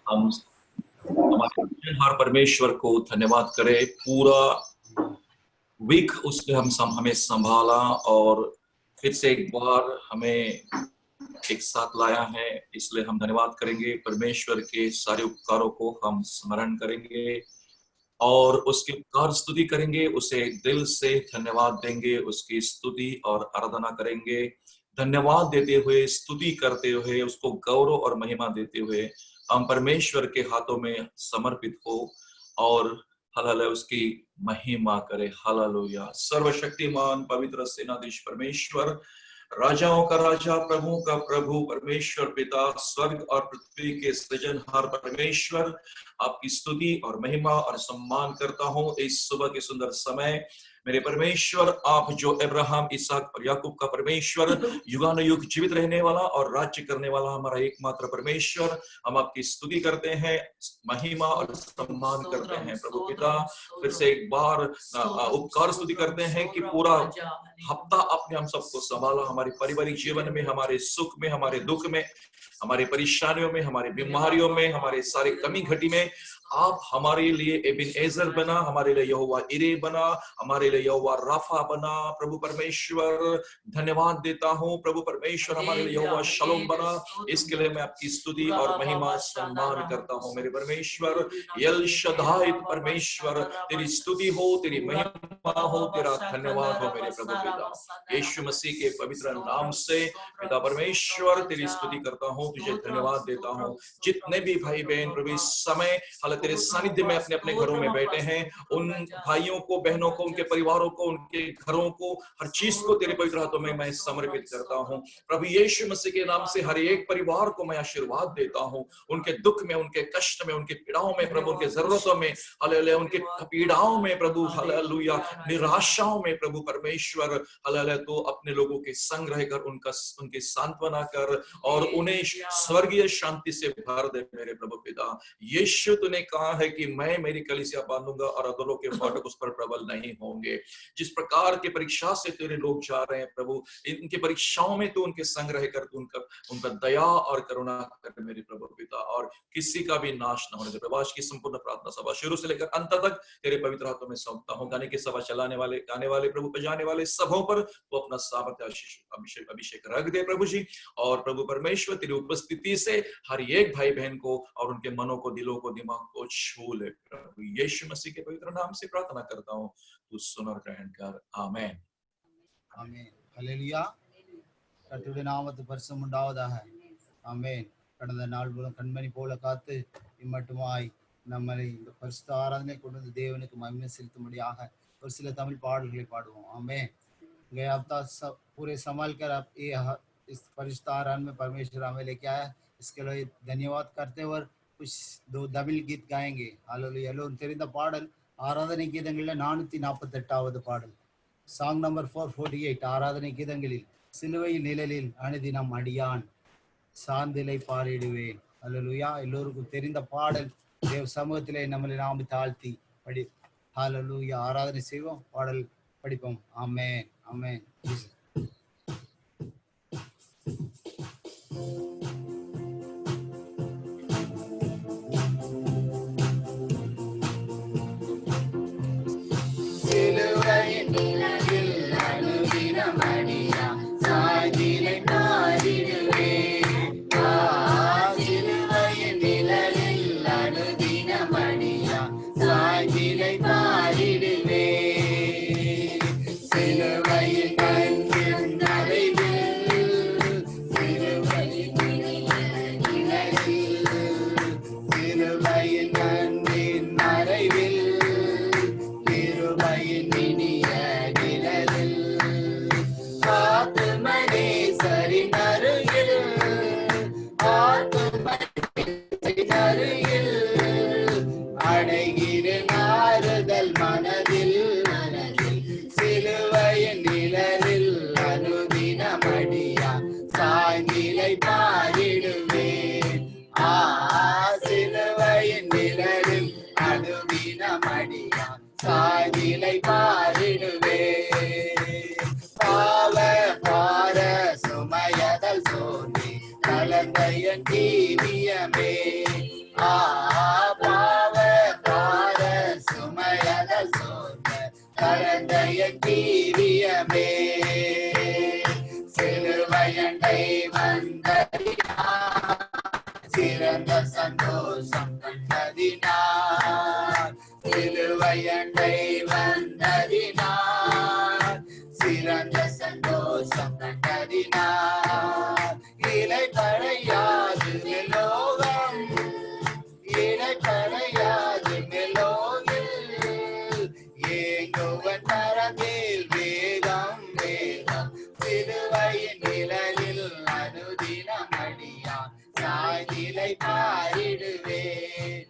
हम हमारे हर परमेश्वर को धन्यवाद करें। पूरा वीक उसने हमें संभाला और फिर से एक बार हमें एक साथ लाया है, इसलिए हम धन्यवाद करेंगे। परमेश्वर के सारे उपकारों को हम स्मरण करेंगे और उसकी उपकार स्तुति करेंगे, उसे दिल से धन्यवाद देंगे, उसकी स्तुति और आराधना करेंगे। धन्यवाद देते हुए, स्तुति करते हुए, उसको गौरव और महिमा देते हुए हम परमेश्वर के हाथों में समर्पित हो और हालेलुया उसकी महिमा करे। हालेलुया। सर्वशक्तिमान पवित्र सेनाधीश परमेश्वर, राजाओं का राजा, प्रभु का प्रभु, परमेश्वर पिता, स्वर्ग और पृथ्वी के सृजनहार परमेश्वर, आपकी स्तुति और महिमा और सम्मान करता हूं इस सुबह के सुंदर समय। मेरे परमेश्वर, आप जो अब्राहम, इसहाक और याकूब का परमेश्वर, युगानुयुग जीवित रहने वाला और राज्य करने वाला हमारा एकमात्र परमेश्वर, हम आपकी स्तुति करते हैं, महिमा और सम्मान करते हैं। प्रभु पिता, फिर से एक बार उपकार स्तुति करते हैं कि पूरा हफ्ता आपने हम सबको संभाला, हमारे पारिवारिक जीवन में, हमारे सुख में, हमारे दुख में, हमारे परेशानियों में, हमारे बीमारियों में, हमारे सारे कमी घटी में आप हमारे लिए एबिनेजर बना, हमारे लिए यहोवा इरे बना, हमारे लिए यहोवा राफा बना। प्रभु परमेश्वर, धन्यवाद देता हूं। प्रभु परमेश्वर, हमारे लिए यहोवा शलोम बना। इसके लिए मैं आपकी स्तुति और महिमा सम्मान करता हूं। मेरे परमेश्वर, यल शदाई परमेश्वर, तेरी स्तुति हो, तेरी महिमा हो, तेरा धन्यवाद हो मेरे प्रभु पिता। यीशु मसीह के पवित्र नाम से पिता परमेश्वर तेरी स्तुति करता हूं, तुझे धन्यवाद देता हूं। जितने भी भाई बहन प्रभु इस समय हाल तेरे सानिध्य में अपने अपने घरों में बैठे हैं, उन भाइयों को, बहनों को, उनके परिवारों को, उनके घरों को, हर चीज को तेरे पवित्र हाथों में मैं समर्पित करता हूं। प्रभु यीशु मसीह के नाम से हर एक परिवार को मैं आशीर्वाद देता हूं। उनके दुख में, उनके कष्ट में, उनके पीड़ाओं में प्रभु, उनके जरूरतों में, हालेलुया, उनके पीड़ाओं में प्रभु, हालेलुया, निराशाओं में प्रभु परमेश्वर, हालेलुया, तो अपने लोगों के संग रहकर उनके सांत्वना कर और उन्हें स्वर्गीय शांति से भर दे मेरे प्रभु पिता। यीशु तूने कहा है कि मैं मेरी कलीसिया बांधूंगा और अधरों के फाटक उस पर प्रबल नहीं होंगे। जिस प्रकार की परीक्षा से तेरे लोग जा रहे हैं प्रभु, इनकी परीक्षाओं में तो उनके संग रहकर उनका दया और करुणा कर मेरे प्रभु पिता, और किसी का भी नाश न होने दे। प्रभु, आज की संपूर्ण प्रार्थना सभा शुरू से लेकर अंत तक तेरे पवित्र हाथों में सौंपता हूं। गाने की सभा चलाने वाले, गाने वाले प्रभु, बजाने वाले सबों पर तो अपना सामर्थ्य अभिषेक रख दे प्रभु जी। और प्रभु परमेश्वर तेरी उपस्थिति से हर एक भाई बहन को और उनके मनों को, दिलों को, दिमाग को छू ले प्रभु। यीशु मसीह के पवित्र नाम से प्रार्थना करता हूं, तू सुन और ग्रहण कर। आमीन ஆமென். ஹல்லேலூயா. கர்த்தருடைய நாமத்துக்கு பரிசுத்தம் உண்டாவதாக. ஆமென். கடந்த நாள் முழுவதும் கண்மணி போல காத்து இம்மட்டுமாய் நம்மை இந்த பரிசுத்த ஆராதனை கொண்டு வந்து தேவனுக்கு மகிமை செலுத்தும்படியாக ஒரு சில தமிழ் பாடல்களை பாடுவோம். ஆமென். गए हफ्ता पूरे संभाल कर आप ये इस परिशुद्ध आराधना में परमेश्वर हमें लेके आया, इसके लिए धन्यवाद करते हुए कुछ दो तमिल गीत गाएंगे. हालेलुया. எல்லோரும் தெரிந்த பாடல் ஆராதனை கீதங்களில் 448வது பாடல், சாங் நம்பர் 448. ஆராதனை கீதங்களில் சிலுவையில் நிழலில் அனுதினம் அடியான் சாந்திலை பாடிடுவேன். ஹல்லேலூயா. எல்லோருக்கும் தெரிந்த பாடல். தேவ சமூகத்திலே நம்மளை நாம் தாழ்த்தி படி ஹல்லேலூயா ஆராதனை செய்வோம், பாடல் படிப்போம். ஆமென், ஆமென். சிலுவையின் நிழலில் அனுதினம் அடியான் சாந்திலை பாடிடுவேன். சிலுவையின் நிழலில் அனுதினம் அடியான் சாந்திலை பாடிடுவேன். சிலுவையின் அன்பின் நிறைவில், சிலுவையின் நிழலில், சிலுவையின் அன்பின் மறைவில், கிருபையின் இனிய நிழலில், ஆத்துமனேசரின் அருகில், ஆத்துமனேசரின் அருகில் அடைகிறேன் ஆறுதல் மனதில், மனதில். சிலுவையின் நிழலில் அனுதினம் அடியான் சாய்நிலை பாடிடுவேன். சிலுவையின் நிழலில் அனுதினம் அடியான் சாய்நிலை பாடிடுவேன். பாவ பார சுமையதல் சோர்வி கலந்த என் ஜீவியமே, பாவத்தார சுமையல சோர்ந்த கரந்தைய கீரியமே சிலுவையண்டை வந்ததினார் சிறந்த சந்தோஷம் கண்டதினார் சிலுவையண்டை வந்ததினார் சிறந்த சந்தோஷம் கண்டதினார் இலை பழையாது மெலோகம் இலை பழையாது மெலோகில் ஏங்குவன் மரமேல் வேகம் வேகம் சிலுவையின் நிழலில் அனுதினம் அடியான் சாய்நிலை பாரிடுவேன்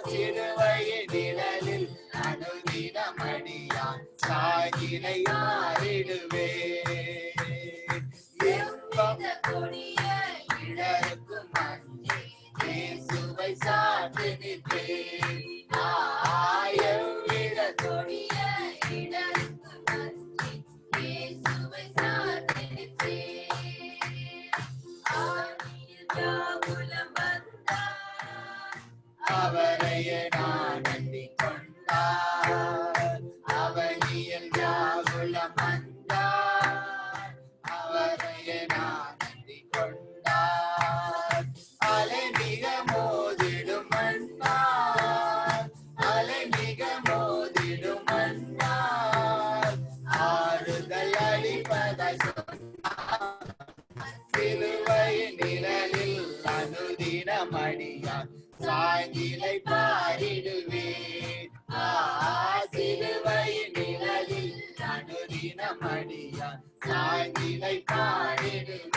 சிலுவையின் நிழலில் அனுதினம் அடியான் சாய்நிலை மாறிடுவேன் இடருக்கும் அஞ்சே இயேசுவை சார்ந்து நிற்பேன் எவ்வித கொடிய இடருக்கும் அஞ்சே இயேசுவை சார்ந்து நிற்பேன் ஆவியில் வியாகுலம் வந்தார் அவரையே நான் நம்பிக் கொண்டார் அவனியில் வியாகுலம் வந்தார் அவரையே நான் நம்பிக் கொண்டார் அலை மிக மோதிடும் மன்னார் அலை மிக மோதிடும் மன்னார் ஆறுதல் அளிப்பதாய் சொன்னார் சிலுவையின் நிழலில் அனுதினம் அடியான் சாய்நிலை பாரிடுவேன் சிலுவையின் நிழலில் அனுதினம் அடியான் சாய்நிலை பாரிடுவேன்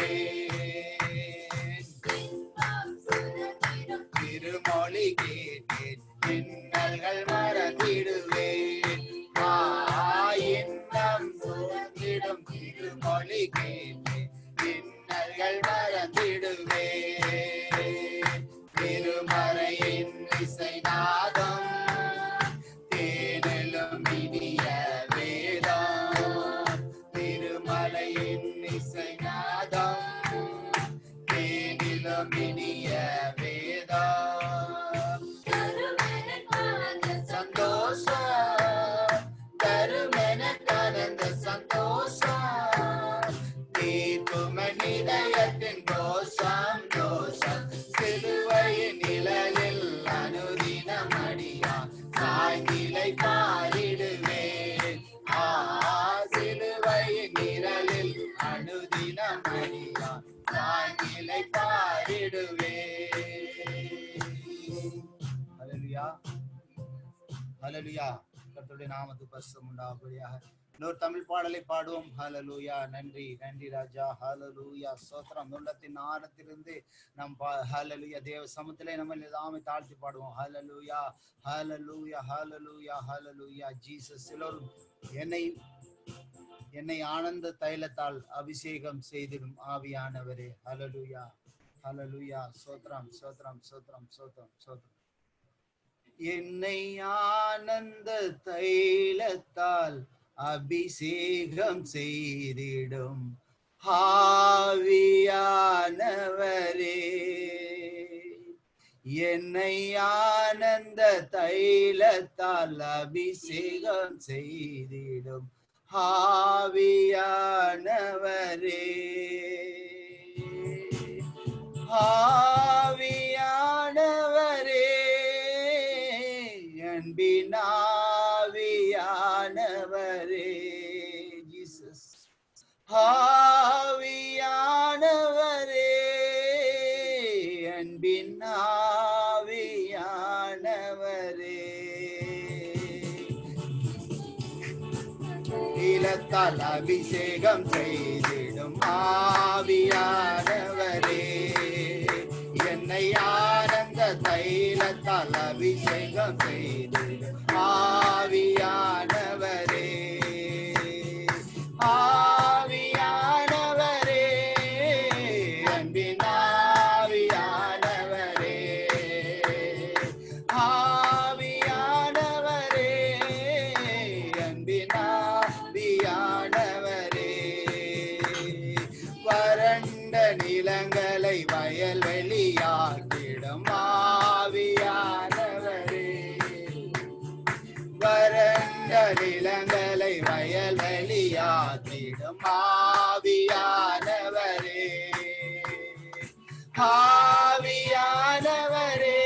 திருமொழி கேட்டேன் இன்னல்கள் மறந்திடுவேன் இன்னம் சுரந்திடும் திருமொழி கேட்டேன் இன்னல்கள் மறந்திடுவேன் திருமறையின் இசைநாதம் தேனிலும் இனிய வேதம் திருமலையின் இசைநாதம் தேனிலும் இனிய வேதம் சந்தோஷம் தருமெனக்கானந்த சந்தோஷம் தீர்க்கும் இதயத்தின் கோஷம் தோஷம் சிலுவையின் நிழலில் அனுதினம் அடியான் சாய்நிலை பாரிடுவேன் சிலுவையின் நிழலில் அனுதினம் அடியான் சாய்நிலை பாரிடுவேன் ஹல்லேலூயா ஹல்லேலூயா கர்த்தருடைய நாமத்துக்கு பரிசுத்தம் உண்டாகும்படியாக இன்னொரு தமிழ் பாடலை பாடுவோம் ஹல்லேலூயா நன்றி நன்றி ராஜா ஹல்லேலூயா ஸ்தோத்திரம் உள்ளத்தின் ஆழத்திலிருந்து நம் ஹல்லேலூயா தேவ சமூகத்திலே நம்ம எல்லாமே தாழ்த்தி பாடுவோம் ஹல்லேலூயா ஹல்லேலூயா ஹல்லேலூயா ஹல்லேலூயா ஜீசஸ் எல்லோரும் என்னை ஆனந்த தைலத்தால் அபிஷேகம் செய்திடும் ஆவியானவரே ஹல்லேலூயா ஹல்லேலூயா ஸ்தோத்திரம் ஸ்தோத்திரம் ஸ்தோத்திரம் ஸ்தோத்திரம் ஸ்தோத்திரம் என்னை ஆனந்த தைலத்தால் அபிஷேகம் செய்திடும் ஆவியானவரே என்னை ஆனந்த தைலத்தால் அபிஷேகம் செய்திடும் ஆவியானவரே ஆவியானவரே அன்பினாவியானவரே ஜீசஸ் ஆவியானவரே அன்பினாவியானவரே நீலத்தால் அபிஷேகம் செய்திடும் ஆவியானவரே என்னை ஆனந்த தைலத்தால் அபிஷேகம் செய்திடும் ஆவியானவரே ஆவியானவரே அன்பினாவியானவரே ஆவியானவரே அன்பினாவியானவரே வறண்ட நிலங்களை வயல்வெளியாக்கிடும் செய்திடும் ஆவியானவரே, ஆவியானவரே,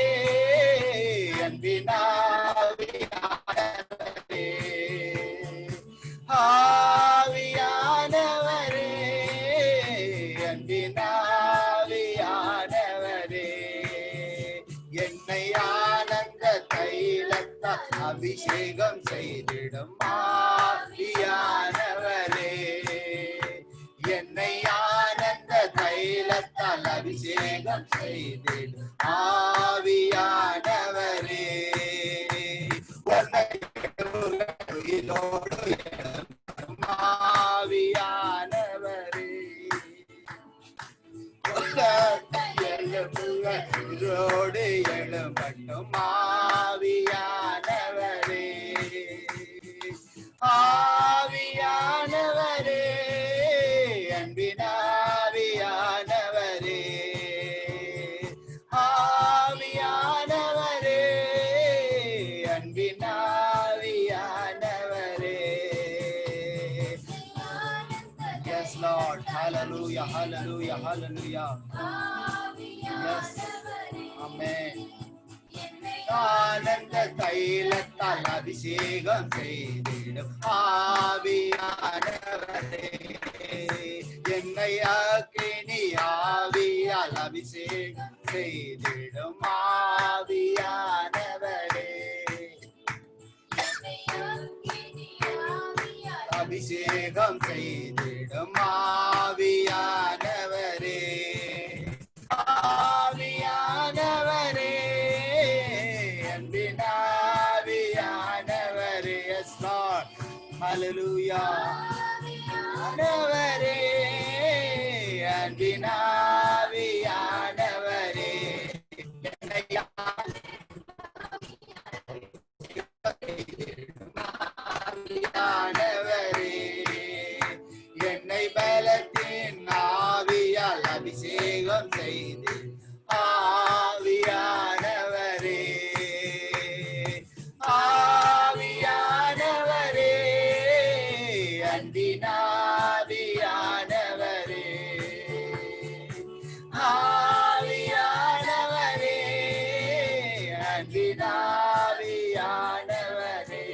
அன்பின் ஆவியானவரே, ஆவியானவரே, அன்பின் ஆவியானவரே, என்னை ஆனந்த தைலத்தால் அபிஷேகம் செய்திடும் ஆவியானவரே, என்னை ஆனந்த தைலத்தால் அபிஷேகம் செய்திடும் ஆவியானவரே, உயிரோடு எழும்பும் ஆவியானவரே, உயிரோடு எழும்பட்டும் ஆவியானவரே, ஆவியானவரே, அன்பின் ஆவியானவரே, ஆவியானவரே, அன்பின் ஆவியானவரே. Yes Lord, hallelujah, hallelujah, hallelujah. Yes, amen. ஆனந்த தைலத்தால் அபிஷேகம் செய்திடும் ஆவியானவரே, என்னை அக்கினி ஆவியால் அபிஷேகம் செய்திடும் ஆவியானவரே, அபிஷேகம் செய்திடும் ஆவியானவரே, ஆவியானவரே, அன்பின் ஆவியானவரே. Yes Lord, hallelujah, ஆவியானவரே, அன்பின் ஆவியானவரே, என்னை ஆவியானவரே, என்னை பலத்தின் ஆவியால் அபிஷேகம் செய்து ஆவியானவரே, ஆவியானவரே, அன்பின் ஆவியானவரே, ஆவியானவரே, அன்பின் ஆவியானவரே,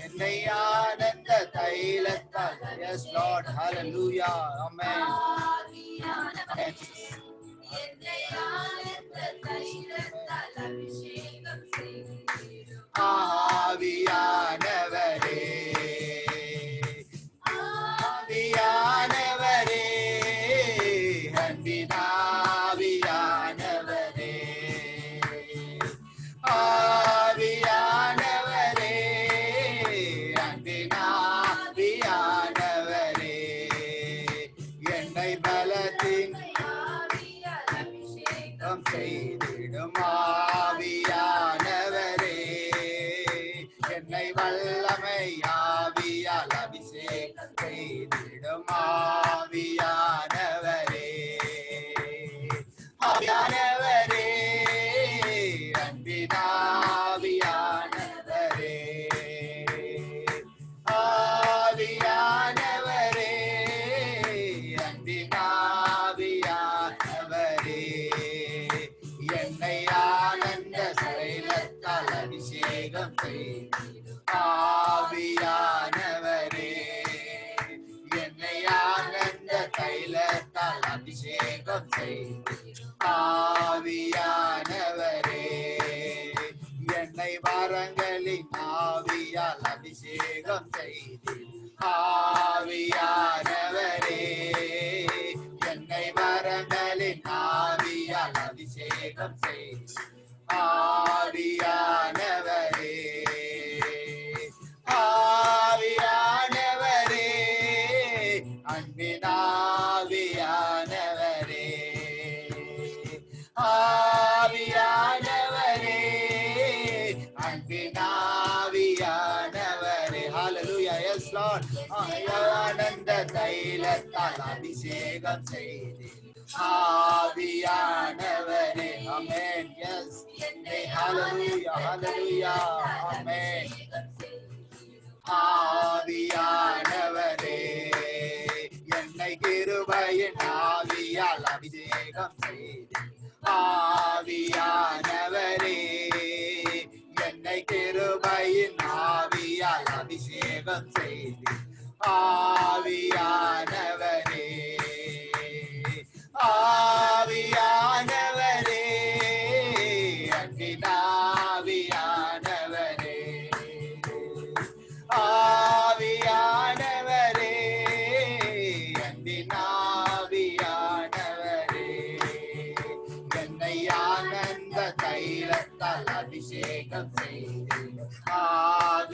என்னை ஆனந்த தைலத்தால். Yes Lord, hallelujah, amen. ஆவியானவரே, ஆவியானவரே, அன்பின் ஆவியானவரே, ஆவியானவரே, அன்பின் ஆவியானவரே, என்னை பலத்தின் அபிஷேகம் செய்திடும் ஆவியானவரே, என்னை வல்லமை ஆவியால் அபிஷேகம் செய்திடும் ஆவியானவரே, ஆவியானவரே, அன்பின் ஆவியானவரே, ஆவியானவரே, அன்பின் ஆவியானவரே, என்னை ஆனந்த தைலத்தால் அபிஷேகம் செய்திடும் ஆவியானவரே, என்னை ஆனந்த தைலத்தால் அபிஷேகம் செய்திடும் ஆவியானவரே, என்னை வரங்களின் ஆவியால் அபிஷேகம் செய்திடும் ஆவியானவரே, என்னை வரங்களின் ஆவியால் அபிஷேகம் செய்திடும் ஆவியானவரே, ஆவியானவரே, அன்பின் ஆவியானவரே, ஆவியானவரே, அன்பின் ஆவியானவரே. Hallelujah, yes Lord. ஆனந்த தைலத்தால் அபிஷேகம் செய்து ஆவியானவரே, amen. Yes, hallelujah, hallelujah, amen. ஆவியானவரே, கிருபையின் ஆவியால் அபிஷேகம் செய்து ஆவியானவரே என்னை கிருபையின் ஆவியால் அபிஷேகம் செய்து ஆவியானவரே ஆவியானவரே அன்பின் ஆவியானவரே ஆவியானவரே அன்பின் ஆவியானவரே என்னை ஆனந்த தைலத்தால் அபிஷேகம் செய்து ஆவியானவரே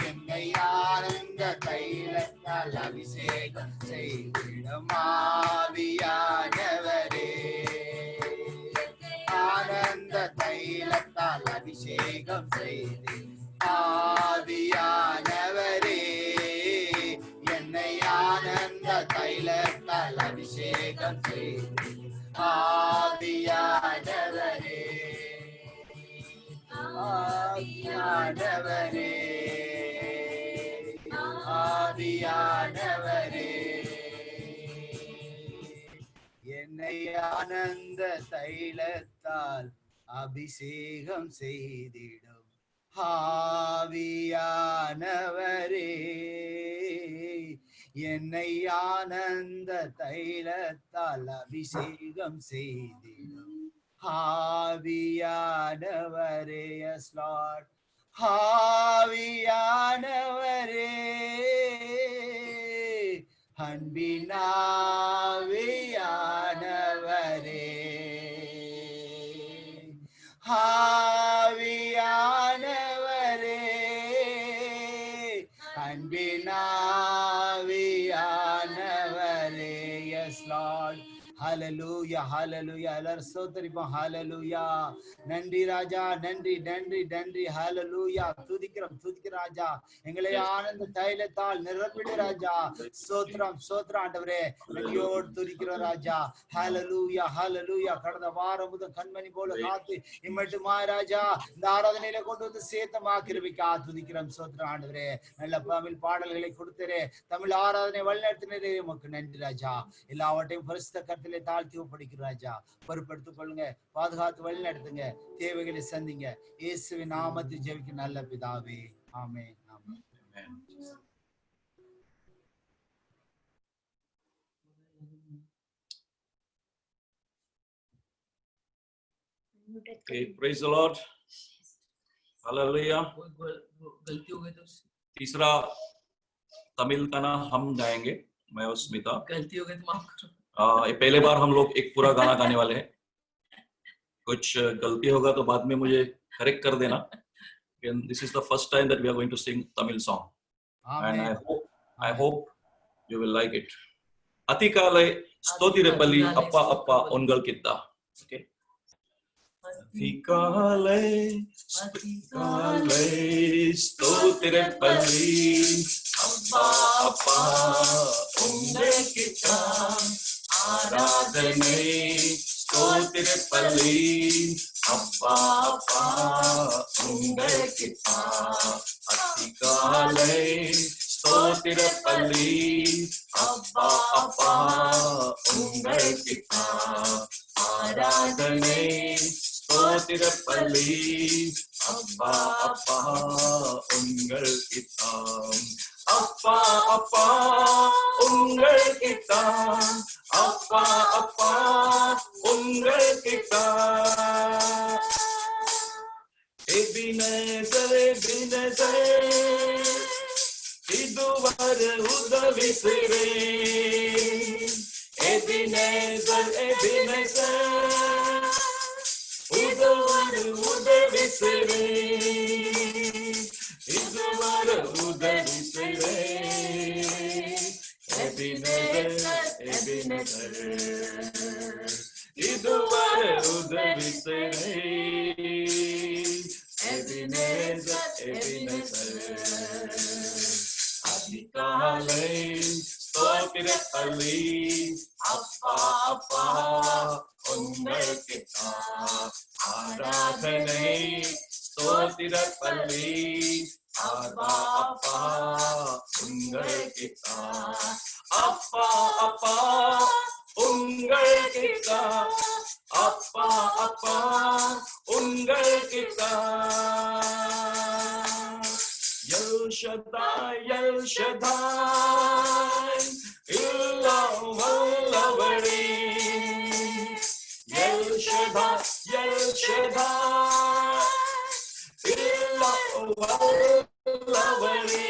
என்னை ஆனந்த தைலத்தால் அபிஷேகம் செய்திடும் ஆவியானவரே ஆனந்த தைலத்தால் அபிஷேகம் செய்து ஆவியானவரே என்னை ஆனந்த தைலத்தால் அபிஷேகம் செய்து ஆவியானவரே ஆவியானவரே ஆவியானவரே என்னை ஆனந்த தைலத்தால் அபிஷேகம் செய்திடும் ஆவியானவரே என்னை ஆனந்த தைலத்தால் அபிஷேகம் செய்திடும் ஆவியானவரே yes Lord ஆவியானவரே அன்பின் ஆவியானவரே ஆவியானவரே அன்பின் ஆவியானவரே yes Lord ஹalleluya ஹalleluya எல்லாரும் ஸ்தோத்திரிப்போம் ஹalleluya நன்றி ராஜா நன்றி நன்றி நன்றி ஹalleluya துதிக்கிறோம் ராஜா எங்களை ஆனந்த தைலத்தால் நிரப்பிடு ராஜா ஸ்தோத்திரம் ஸ்தோத்திரம் ஆண்டவரே நன்றியோடு துதிக்கிறோம் ராஜா ஹalleluya ஹalleluya கடந்த வாரம் முதல் கண்மணி போல காத்து இம்மட்டுமா ராஜா இந்த ஆராதனையில கொண்டு வந்து சேர்த்தமா கிருபைக்கா துதிக்கிறோம் ஸ்தோத்திரம் ஆண்டவரே நல்ல தமிழ் பாடல்களை கொடுத்தரே தமிழ் ஆராதனை வழிநடத்தினரே உமக்கு நன்றி ராஜா எல்லாவற்றையும் பரிசுத்த கர்த்தரிலே தாழ்த்தி ஒப்படைக்கிறோம் ராஜா பொறுப்படுத்திக் கொள்ளுங்க பாதுகாத்து வழி நடத்துங்க தேவைகளை சந்திங்க இயேசுவின் நாமத்தில் ஜெபிக்க நல்ல பிதாவே ஆமென் ஆமென் Okay, praise the Lord. Hallelujah. गलती हो गई तो तीसरा तमिल का ना हम गाएंगे मैं और स्मिता गलती हो गई तो माफ करो ये पहले बार हम लोग एक पूरा गाना गाने वाले हैं कुछ गलती होगा तो बाद में मुझे करेक्ट कर देना this is the first time that we are going to sing Tamil song and I hope you will like it Athikale Stotirepalli Appa Appa Ongal Kitta okay Athikale Stotirepalli Appa Appa Ongal Kitta ஆராதனை ஸ்தோத்திரப்பலி அப்பா அப்பா உங்களுக்குத்தா அதிகாலை ஸ்தோத்திரப்பலி அப்பா அப்பா உங்களுக்குத்தா ஆராதனை ஸ்தோத்திரப்பலி அப்பா அப்பா உங்களுக்குத்தா அப்பா அப்பா உங்களுக்குத்தா அப்பா அப்பா உங்களுக்குத்தா எபினேசர் எபினேசர் இதுவரை உதவி செய்றேன் எபினேசர் எபினேசர் இதுவரை உதவி செய்றேன் இதுவரை உதவி செய்றேன் எபினேசர் எபினேசர் இதுவரை உதவி செய்றேன் எபினேசர் எபினேசர் அதிகாலை ஸ்தோத்திரப்பலி அப்பா அப்பா உங்களுக்குத்தா ஆராதனை ஸ்தோத்திரப்பலி அப்பா அப்பா உங்களுக்குத்தா கித்தான் அப்பா அப்பா உங்கள் கித்தான் எல் ஷதாய் எல்லாம் வல்லவரே எல் ஷதாய் எல்லாம் வல்லவரே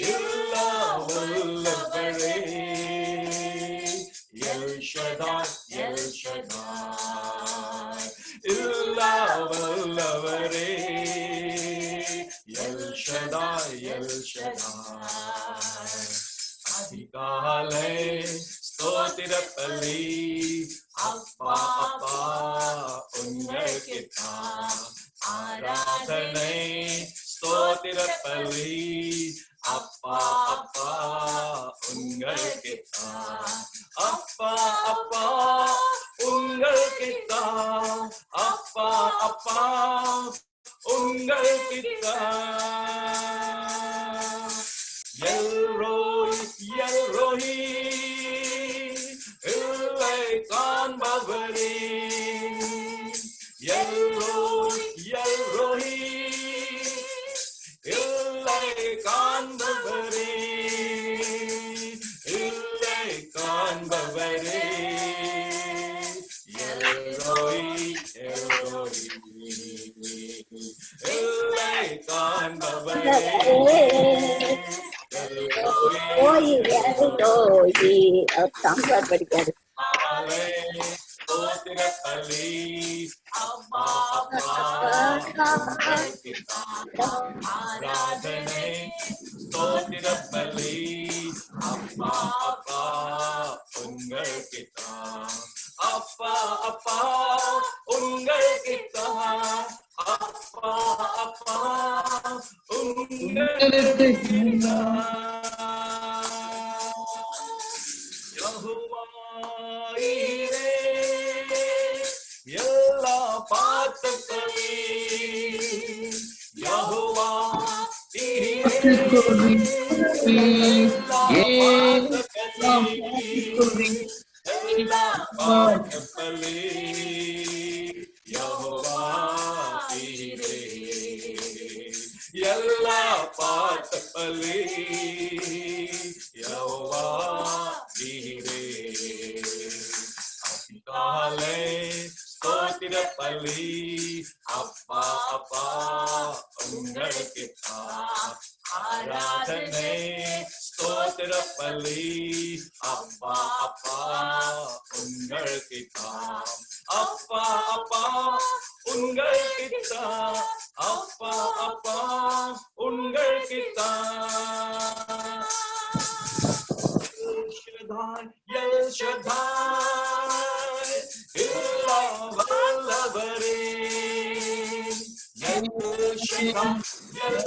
எல்லாம் வல்லவரே எல் ஷதாய் எல்லாம் வல்லவரே எல் ஷதாய் அதிகாலை ஸ்தோத்திர பலி அப்பா அப்பா உங்களுக்குத்தான் ஆராதனை ஸ்தோத்திர பலி அப்பா அப்பா உங்களுக்குத்தான் அப்பா அப்பா உங்களுக்குத்தான் அப்பா அப்பா உங்களுக்குத்தான் எல்ரோய் இல்லை காண்பவரே எல்ரோய் இல்லை காண்பவரே இல்லை காண்பவரே எல்ரோய் இல்லை காண்பவரே படிக்காது ஆராதனை ஸ்தோத்திர பலி அப்பா அப்பா உங்களுக்குத்தான் அப்பா அப்பா உங்களுக்குத்தான் அப்பா அப்பா உங்களுக்குத்தான் எல்லா பாத்துக்களே யெகோவா எல்லா பாத்துக்களே யெகோவா எல்லா பாத்துக்களே யெகோவா அதிகாலை ஸ்தோத்திர பலி அப்பா அப்பா உங்களுக்குத்தான் ஆராதனை ஸ்தோத்திர பலி அப்பா அப்பா உங்களுக்குத்தான் அப்பா அப்பா உங்களுக்குத்தான் அப்பா அப்பா உங்களுக்குத்தான் எல் ஷதாய் எல்லாம் வல்லவரே எல் ஷதாய் எல்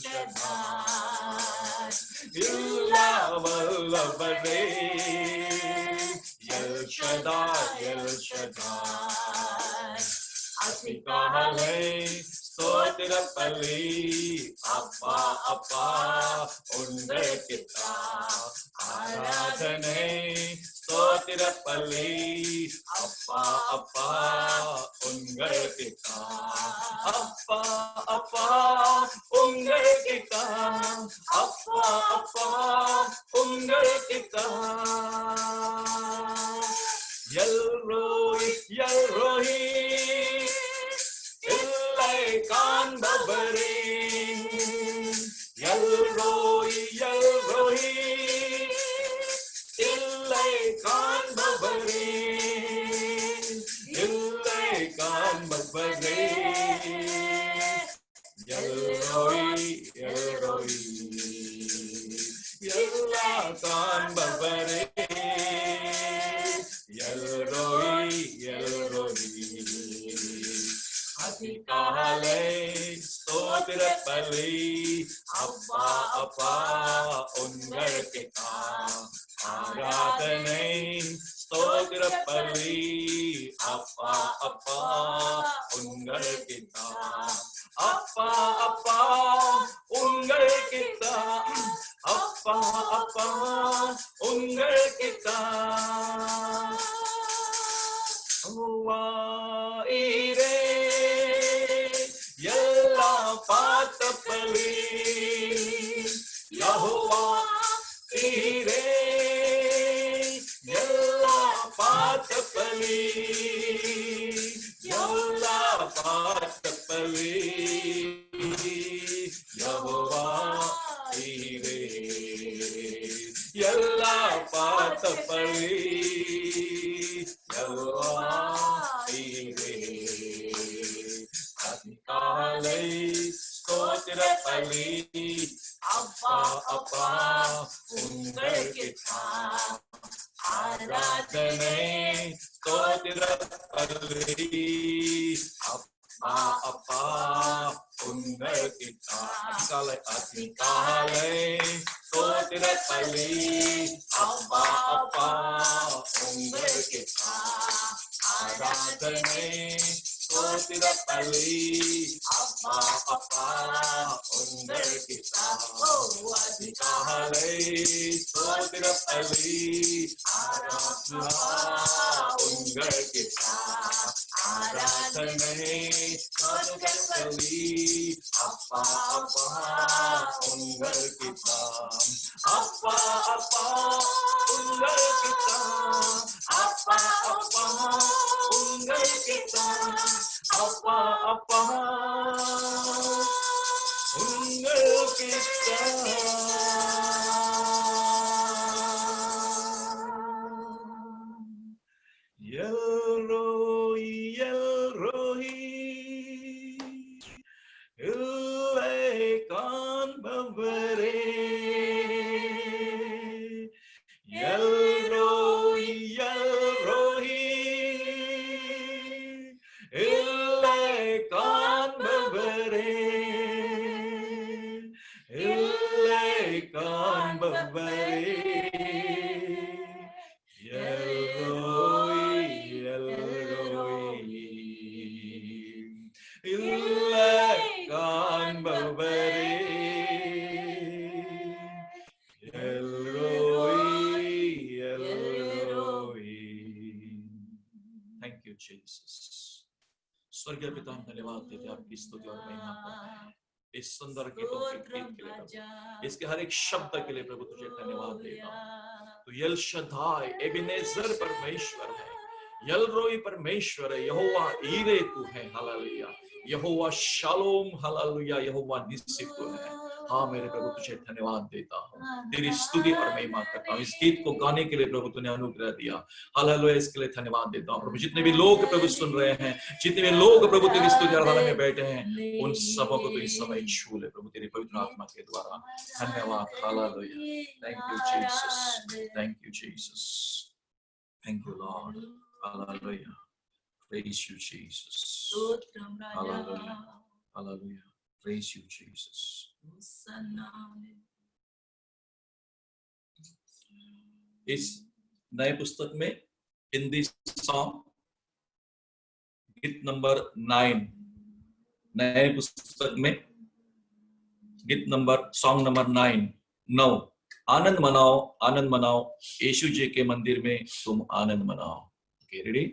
ஷதாய் எல்லாம் வல்லவரே எல் ஷதாய் அதிகாலை ஸ்தோத்திர பலி அப்பா அப்பா உங்களுக்குத்தான் ஆராதனை ஸ்தோத்திர பலி அப்பா அப்பா உங்களுக்குத்தான் அப்பா அப்பா உங்களுக்குத்தான் அப்பா அப்பா உங்களுக்குத்தான் எல்ரோய் இல்லை காண்பவரே எல்ரோய் இல்லை காண்பவரே இல்லை காண்பவரே எல்ரோய் எல்லா காண்பவரே எல்ரோய் அதிகாலை ஸ்தோத்திர பலி அப்பா அப்பா உங்களுக்குத்தான் ஆராதனை ஸ்தோத்திர பலி அப்பா அப்பா உங்களுக்குத்தான் அப்பா அப்பா உங்களுக்குத்தான் அப்பா அப்பா உங்களுக்குத்தான் வாயிரே எல்லாம் பார்த்த பலி யெகோவா ஈரே எல்லாம் பார்த்த பலி எல்லாம் பார்த்த பலி யெகோவா ஈரே எல்லாம் பார்த்த பலி யெகோவா ஈரே அதிகாலை ஸ்தோத்திர பலி அப்பா அப்பா உங்களுக்குத்தான் ஆராதனை ஸ்தோத்திர பலி அப்பா அப்பா உங்களுக்குத்தான் அதிகாலை ஸ்தோத்திர பலி அப்பா அப்பா உங்களுக்குத்தான் ஆராதனை ஸ்தோத்திர பலி அப்பா அப்பா உங்களுக்குத்தான் அதிகாலை ஸ்தோத்திர பலி ஆராதனை உங்களுக்குத்தான் ஆராதனை ஸ்தோத்திர பலி அப்பா அப்பா உங்களுக்குத்தான் அப்பா அப்பா உங்களுக்குத்தான் அப்பா அப்பா உங்களுக்குத்தான் அப்பா அப்பா எல்ரோய் எல்ரோய் இல்லை காண்பவரே எல்ரோய் எல்ரோய் இல்லை காண்பவரே இல்லை காண்பவரே எல்ரோய் எல்ரோய் இல்லை காண்பவரே El Roi El Roi. Thank you Jesus. स्वर्गीय पिता हम धन्यवाद देते आपकी स्तुति और महिमा करते हैं इस सुंदर गीतों के गीत के लिए, इसके हर एक शब्द के लिए प्रभु तुझे धन्यवाद देता हूं. तो यल शद्दाई एबेनेजर परमेश्वर है, यलरोई परमेश्वर है, यहोवा ईरे तू है, हालेलुया. यहोवा शालोम, हालेलुया. यहोवा निस्सी तू है. हाँ मेरे प्रभु तुझे धन्यवाद देता हूँ, तेरी स्तुति और महिमा करता हूँ. इस गीत को गाने के लिए प्रभु तूने अनुग्रह दिया, हालेलुया. इसके लिए धन्यवाद देता हूँ प्रभु. जितने भी लोग प्रभु सुन रहे हैं, जितने भी लोग प्रभु तेरी स्तुति आराधना में बैठे हैं, उन सबों को तो इस समय छू ले प्रभु तेरी पवित्र आत्मा के द्वारा. धन्यवाद. Hallelujah. Thank you Jesus, thank you Jesus, thank you Lord. Hallelujah. Praise you Jesus. Hallelujah. Hallelujah. Praise you Jesus. इस नए पुस्तक में हिंदी सॉन्ग गीत नंबर 9, नए पुस्तक में गीत नंबर सॉन्ग नंबर 9 आनंद मनाओ यीशु जी के मंदिर में तुम आनंद मनाओ. Okay, ready?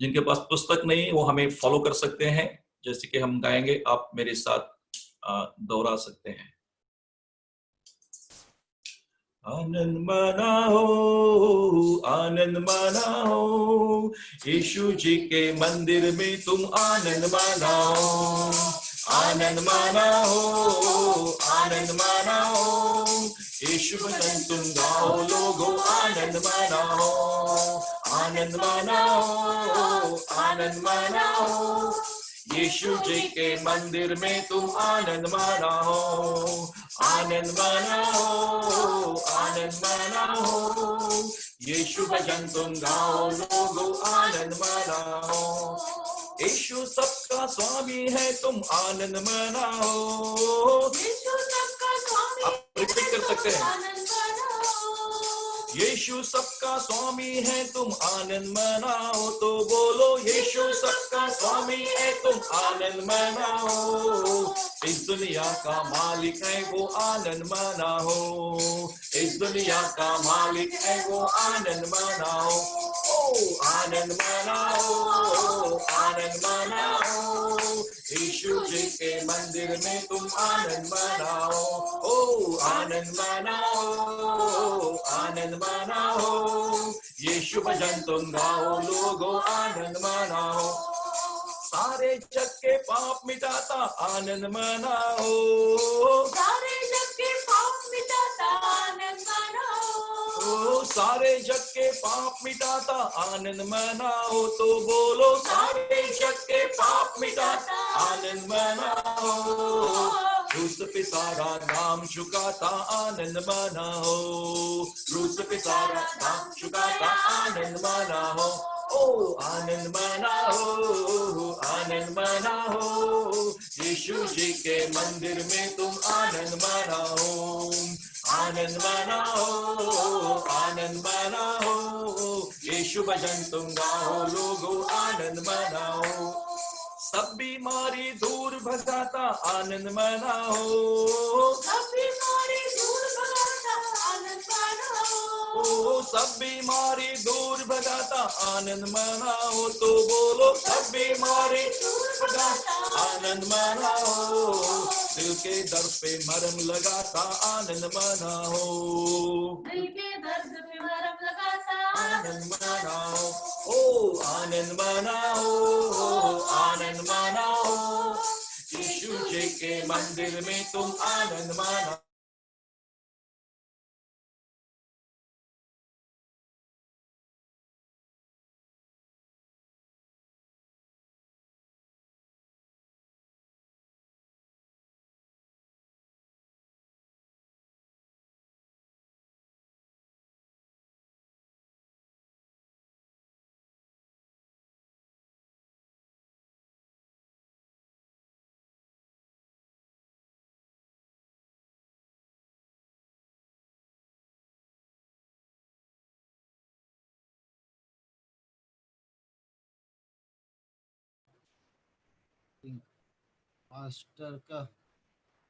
जिनके पास पुस्तक नहीं वो हमें फॉलो कर सकते हैं. जैसे कि हम गाएंगे, आप मेरे साथ दोहरा सकते हैं. आनंद मनाओ यीशु जी के मंदिर में तुम आनंद मनाओ. आनंद मनाओ यीशु भजन तुम गाओ लोगो. आनंद मनाओ यीशु जी के मंदिर में तुम आनंद मनाओ. आनंद मनाओ यीशु भजन तुम गाओ लोगो. आनंद मनाओ. यीशु सबका स्वामी है, तुम आनंद मनाओ. आप रिपीट कर सकते हैं. यीशु सबका स्वामी है, तुम आनंद मनाओ। तो बोलो, यीशु सबका स्वामी है, तुम आनंद मनाओ। इस दुनिया का मालिक है, वो आनंद मनाओ। इस दुनिया का मालिक है, वो आनंद मनाओ। ओ आनंद मनाओ, आनंद मनाओ। यीशु जी के मंदिर में तुम आनंद मनाओ। ओ आनंद मनाओ, आनंद मनाओ। यीशु भजन तुम गाओ, लोगों आनंद मनाओ। सारे जग के पाप मिटाता आनंद मनाओ। सारे जग के पाप मिटाता आनंद मनाओ। ओ सारे जग के पाप मिटाता आनंद मनाओ। तो बोलो, सारे जग के पाप मिटाता आनंद मनाओ। क्रूस पे सारा नाम झुकाता आनंद मनाओ। क्रूस पे सारा नाम झुकाता आनंद मनाओ। ओ आनंद मनाओ, आनंद मनाओ। यीशु जी के मंदिर में तुम आनंद मनाओ। आनंद मनाओ, आनंद मनाओ। यीशु भजन तुम गाओ, लोगों आनंद मनाओ। सब बीमारी दूर भगाता आनंद मनाओ। सब बीमारी दूर भगाता आनंद मनाओ। ओ सब बीमारी दूर भगाता आनंद मनाओ। तो बोलो, सब बीमारी दूर भगाता आनंद मनाओ। दिल के दर्द पे मरहम लगाता आनंद मनाओ। दिल के दर्द पे मरहम लगाता आनंद मनाओ। ओ आनंद मनाओ, आनंद मनाओ। यीशु जी के मंदिर में तुम आनंद मनाओ।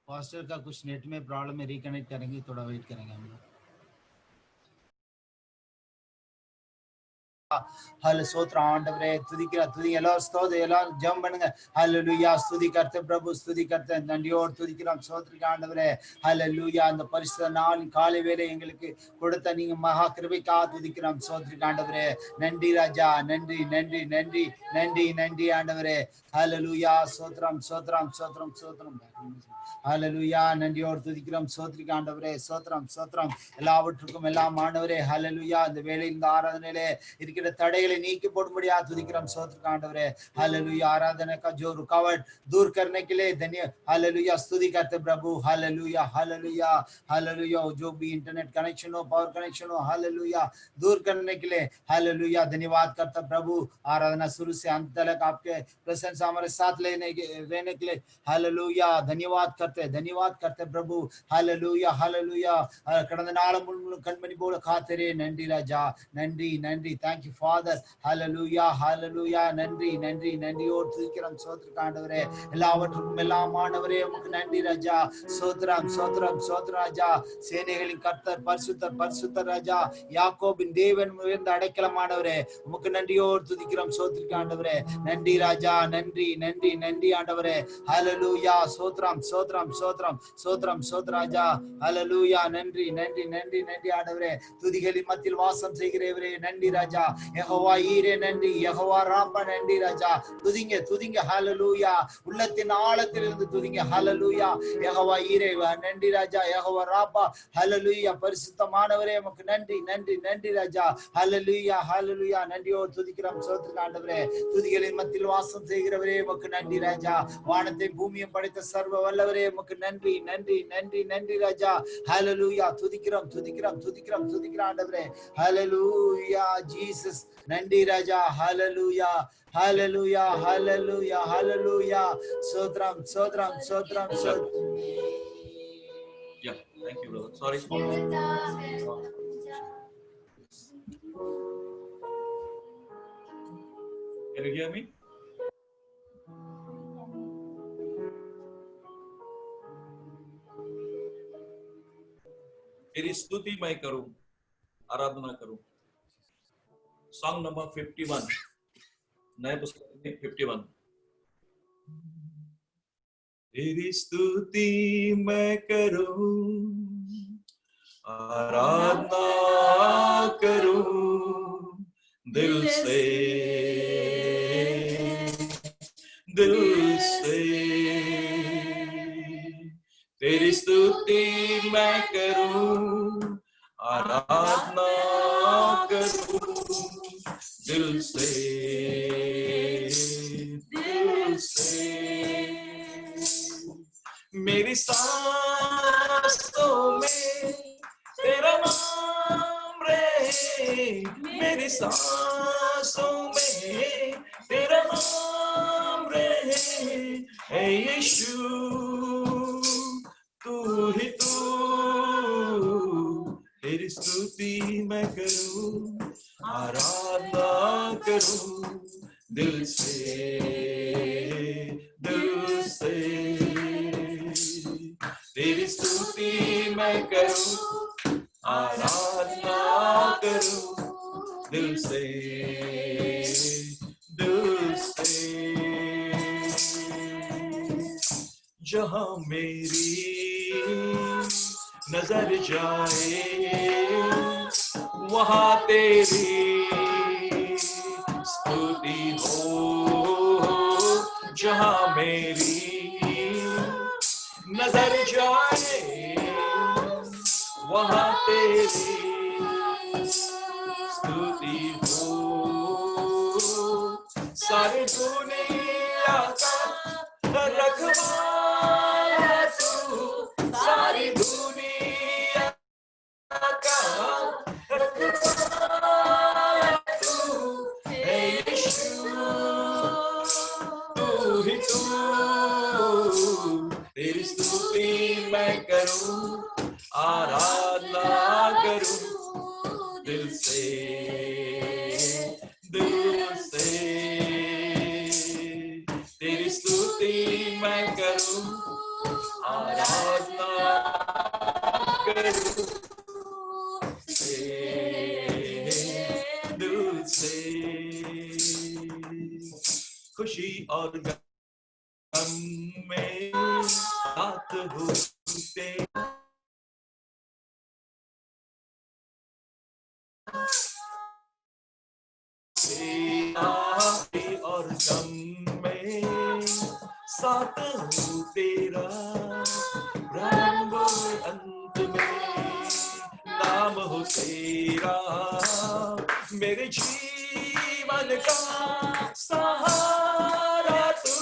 पास्टर का कुछ नेट में प्रॉब्लम है, रिकनेक्ट करेंगे, थोड़ा वेट करेंगे हम लोग। ஹல்ல ஸ்தோத்திரம் ஆண்டவரே, துதி எல்லாரும் ஸ்தோத்திரம், எல்லாரும் ஜெபம் பண்ணுங்க. ஹல்லேலூயா, ஸ்துதி கர்த்த பிரபு, ஸ்துதி கர்த்த நன்றியோடு துதிக்கிறோம், ஸ்தோத்திரம் ஆண்டவரே. ஹல்லேலூயா, அந்த பரிசுத்த நாள் காலை வேளை எங்களுக்கு கொடுத்த நீங்க மகா கிருபைக்காக துதிக்கிறோம், ஸ்தோத்திரம் ஆண்டவரே. நன்றி ராஜா, நன்றி நன்றி நன்றி நன்றி நன்றி ஆண்டவரே. ஹல்லேலூயா, ஸ்தோத்திரம் ஸ்தோத்திரம் ஸ்தோத்திரம் ஸ்தோத்திரம். ஹல்லேலூயா, நன்றியோடு துதிக்கிறோம், ஸ்தோத்திரம் ஆண்டவரே. ஸ்தோத்திரம் ஸ்தோத்திரம் எல்லாவற்றுக்கும் எல்லாம் ஆண்டவரே. ஹல்லேலூயா, இந்த வேளையில் இந்த ஆராதனையிலே இருக்கிற तड़े नीकी पोड़मुड़िया तुदिक्रम स्तोत्र कांडवरे। हालेलुया, आराधना का जो रुकावट दूर करने के लिए धन्य हालेलुया स्तुति करते प्रभु। हालेलुया हालेलुया हालेलुया, जो भी इंटरनेट कनेक्शन हो, पावर कनेक्शन हो, हालेलुया दूर करने के लिए हालेलुया धन्यवाद करता प्रभु। आराधना शुरू से अंत तक आपके प्रेजेंस हमारे साथ रहने के लिए हालेलुया धन्यवाद करते प्रभु। हालेलुया हालेलुया, கடந்த நாள் முழுவதும் கண்மணி போல காத்தரே, நன்றி ராஜா, நன்றி நன்றி. Thank you Father. Hallelujah hallelujah, நன்றி நன்றி நன்றியோடு துதிக்கிறோம், ஸ்தோத்திரம் ஆண்டவரே. எல்லாவற்றுக்கும் எல்லாம் ஆண்டவரே உமக்கு நன்றி ராஜா. ஸ்தோத்திரம் ஸ்தோத்திரம் ஸ்தோத்திரம் ராஜா. சேனைகளின் கர்த்தர் பரிசுத்தர் பரிசுத்தர் ராஜா. யாக்கோபின் தேவன் உயர்ந்த அடைக்கலமானவரே, உமக்கு நன்றியோடு துதிக்கிறோம், ஸ்தோத்திரம் ஆண்டவரே. நன்றி ராஜா, நன்றி நன்றி நன்றி ஆண்டவரே. ஹalleluya, ஸ்தோத்திரம் ஸ்தோத்திரம் ஸ்தோத்திரம் ஸ்தோத்திரம் ஸ்தோத்திரம் ராஜா. ஹalleluya, நன்றி நன்றி நன்றி நன்றி ஆண்டவரே. துதிகளின் மத்தியில் வாசம் செய்கிறவரே நன்றி ராஜா. யெகோவா ஈரே நன்றி, யெகோவா ராப்பா நன்றி ராஜா. துதிங்க துதிங்க ஹalleluya, உள்ளத்தின் ஆழத்திலிருந்து துதிங்க ஹalleluya. யெகோவா ஈரே நன்றி ராஜா, யெகோவா ராப்பா ஹalleluya. பரிசுத்தமானவரே உமக்கு நன்றி நன்றி நன்றி ராஜா. ஹalleluya ஹalleluya, நன்றியோடு துதிக்கிறோம், ஸ்தோத்திரம் ஆண்டவரே. துதிகளின் மத்தியில் வாசம் செய்கிறவரே உமக்கு நன்றி ராஜா. வானத்தை பூமியும் படைத்த சர்வ வல்லவரே உமக்கு நன்றி நன்றி நன்றி நன்றி ராஜா. ஹalleluya, துதிக்கிறோம் துதிக்கிறோம் துதிக்கிறோம் துதிக்கிறோம் ஆண்டவரே. ஹalleluya ஜீசஸ், நன்றி ராஜா. ஹalleluya ஹalleluya ஹalleluya ஹalleluya, ஸ்தோத்திரம் ஸ்தோத்திரம் ஸ்தோத்திரம் ஸ்தோத்திரம். Yeah, thank you brother. Sorry. Can you hear me? तेरी स्तुति मैं करूं, आराधना करूं। सॉन्ग नंबर 51, नए पुस्तक में 51। तेरी स्तुति मैं करूं, आराधना करूं दिल से, दिल से। तेरी स्तुति मैं करूं, आराधना करूं दिल से, दिल से। मेरी सांसों में तेरा नाम रहे, मेरी सांसों में तेरा नाम रहे। हे यीशु तू ही तू, तेरी स्तुति मैं करूं, आराधना करूं दिल से, दिल से। तेरी स्तुति मैं करूं, आराधना करूं दिल से, दिल से। जहां मेरी नजर जाए वहां तेरी स्तुति हो। जहां मेरी नजर जाए वहां तेरी स्तुति हो। सारी दुनिया का रखवाला तू, सारी दुनिया का रखवाला तू, हे यीशु तू ही तू। तेरी स्तुति मैं करूं, आराधना करूं दिल से, दिल से। तेरी स्तुति मैं करूं, आराधना करूं दिल से। खुशी और गम में साथ होते, और गम में साथ हो तेरा, प्रारंभ और अंत में नाम हो तेरा। मेरे जीवन का सहारा तू,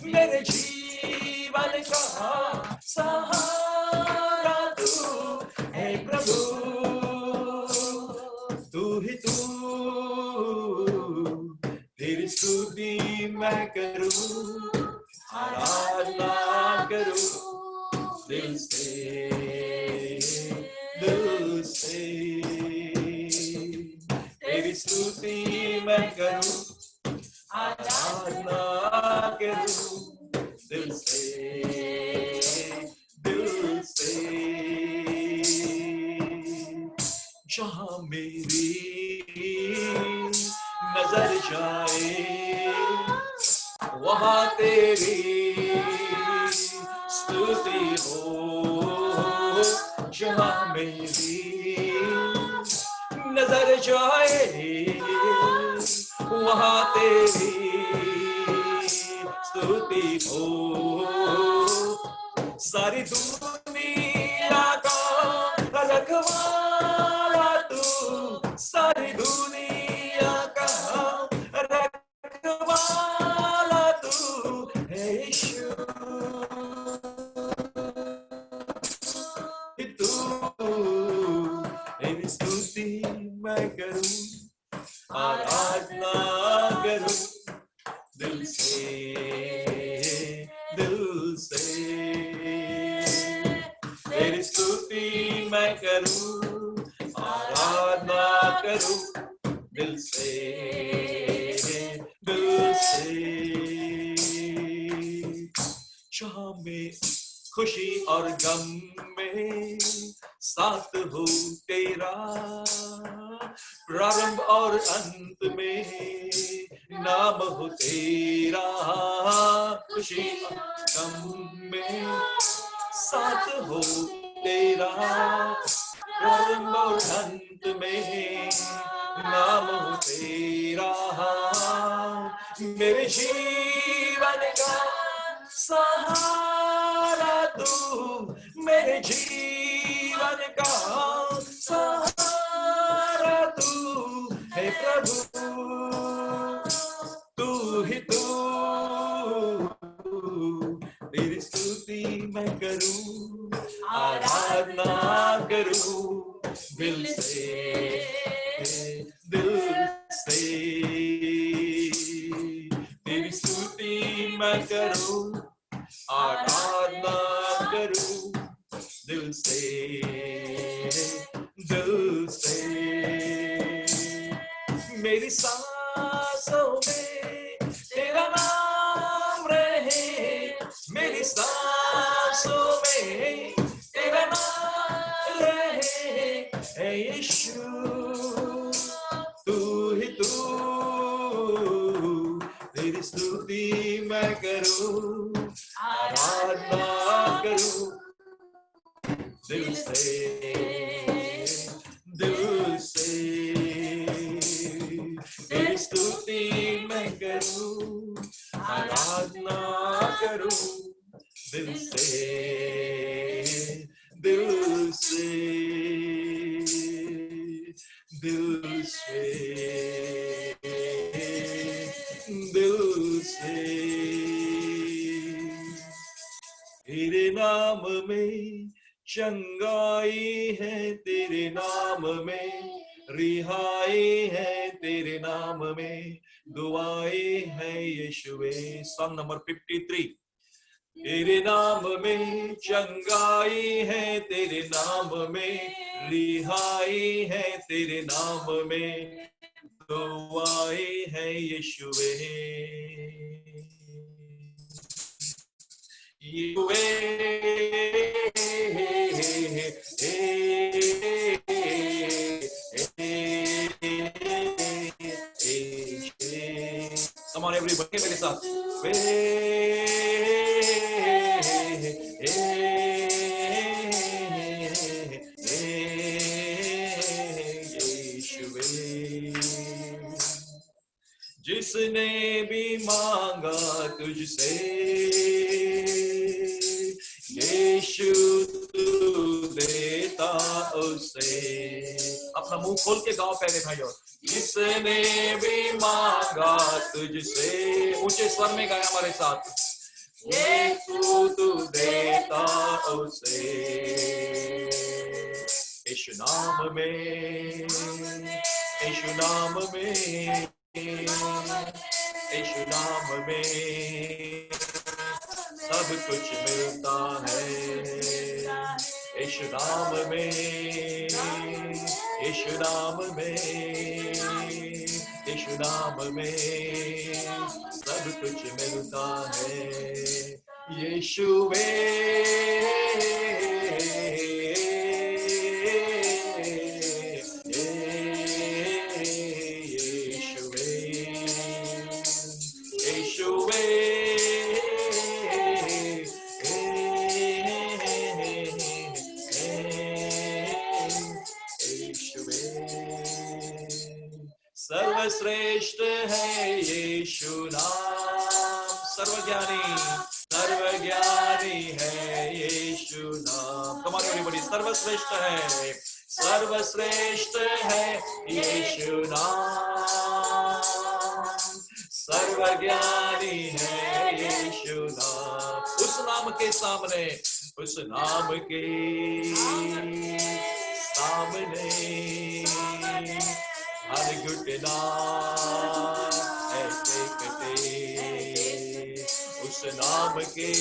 मेरे जीवन का सहारा तू, हे प्रभु तू ही तू। तेरी स्तुति मैं करूं, आराधना करूं दिल से, दिल से। तेरी स्तुति मैं करूं, आराधना करूं दिल से, दिल से। जहां मेरी नजर जाए वहां तेरी स्तुति हो। जहां मेरी नजर जाए वहां तेरी स्तुति हो। सारी दुनिया का रखवाला तू, सारी दुनिया का रखवाला तू, हे यीशु तू। तेरी स्तुति मैं करूं, आराधना करूं दिल से, दिल से। तेरी स्तुति मैं करूं, आराधना करूं दिल से, दिल जहाँ में खुशी और गम में साथ हो तेरा, प्रारंभ और अंत में नाम हो तेरा, खुशी और गम में साथ हो तेरा, प्रारंभ और अंत में नाम हो तेरा, मेरे जीवन का सहारा तू, मेरे जीवन का सहारा तू है प्रभु, तू ही तू, तेरी स्तुति मैं करूं, आराधना करूं दिल से, दिल से, तेरी स्तुति मैं करूं, आराधना करूं दिल से, दिल से, मेरी सांसों में तेरा नाम रहे, मेरी सांसों में तेरा नाम रहे, ऐ यीशु तू ही तू, तेरी स्तुति मैं करूं, आराधना करूं दिल से, दिल से, तेरी स्तुति मैं करूं, आराधना करूं दिल से, दिल से, दिल से, दिल से, तेरे नाम में चंगाई है, तेरे नाम में रिहाई है, तेरे नाम में दुआएं है यीशुवे। Song number 53। तेरे नाम में चंगाई है, तेरे नाम में रिहाई है, तेरे नाम में दुआएं है यीशुवे, Come on everybody, मेरे साथ जिसने भी मांगा तुझसे यीशु तू देता उसे। अपना मुंह खोल के गाओ पहले भाइयों। जिसने भी मांगा तुझसे, ऊंचे स्वर में गाया हमारे साथ। यीशु तू देता उसे, यीशु नाम में, यीशु नाम में, यीशु नाम में सब कुछ मिलता है। यीशु नाम में, यीशु नाम में, यीशु नाम में सब कुछ मिलता है। यीशुवे सर्वश्रेष्ठ है यीशु नाम, सर्वज्ञानी, सर्वज्ञानी है यीशु नाम। कम ऑन एवरीबॉडी, सर्वश्रेष्ठ है, सर्वश्रेष्ठ है यीशु नाम, सर्वज्ञानी है यीशु नाम। उस नाम के सामने, उस नाम के सामने हर घुटना है टेकते, उस नाम के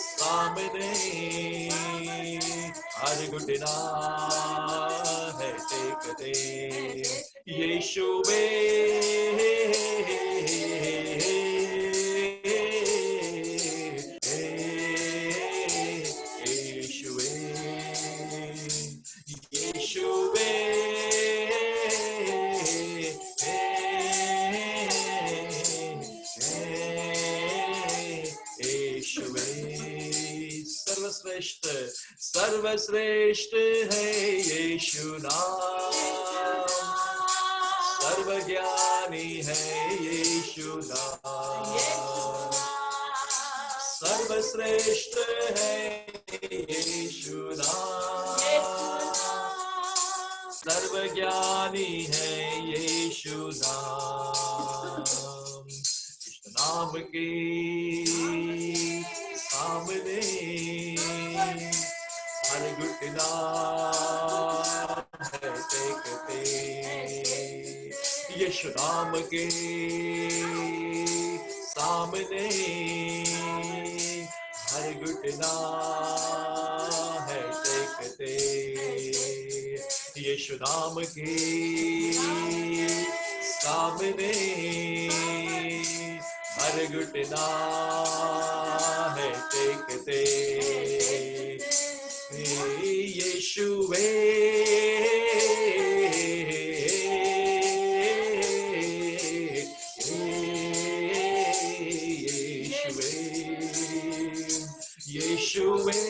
सामने हर घुटना है टेकते। यीशुवे सर्वश्रेष्ठ है यीशु नाम, सर्वज्ञानी है यीशु नाम, सर्वश्रेष्ठ है यीशु नाम, सर्वज्ञानी है यीशु नाम। इस नाम के सामने हर घुटना है टेकते, यीशु नाम के सामने हर घुटना है टेकते, यीशु नाम के सामने हर घुटना है टेकते। यीशुवे यीशुवे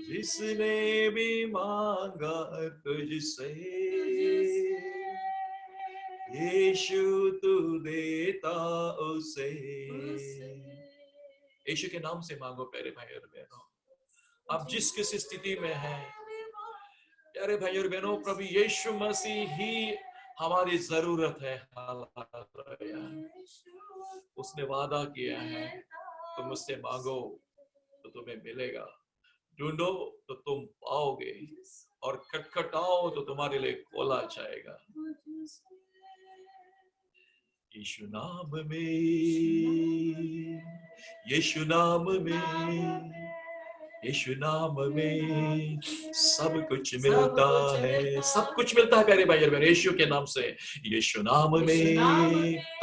जिसने भी मांगा तुझसे यीशु तू देता उसे। यीशु के नाम से मांगो प्यारे भाई और बहनों। आप जिस किस स्थिति में हैं प्यारे भाई और बहनों, प्रभु यीशु मसीह ही हमारी जरूरत है। उसने वादा किया है, तुम मुझसे मांगो तो तुम्हें मिलेगा, ढूंढो तो तुम पाओगे, और खटखटाओ तो तुम्हारे लिए खोला जाएगा। यीशु नाम में, यीशु नाम में, यीशु नाम में सब कुछ मिलता है, सब कुछ मिलता है प्यारे भाई और बहन यीशु के नाम से। यीशु नाम में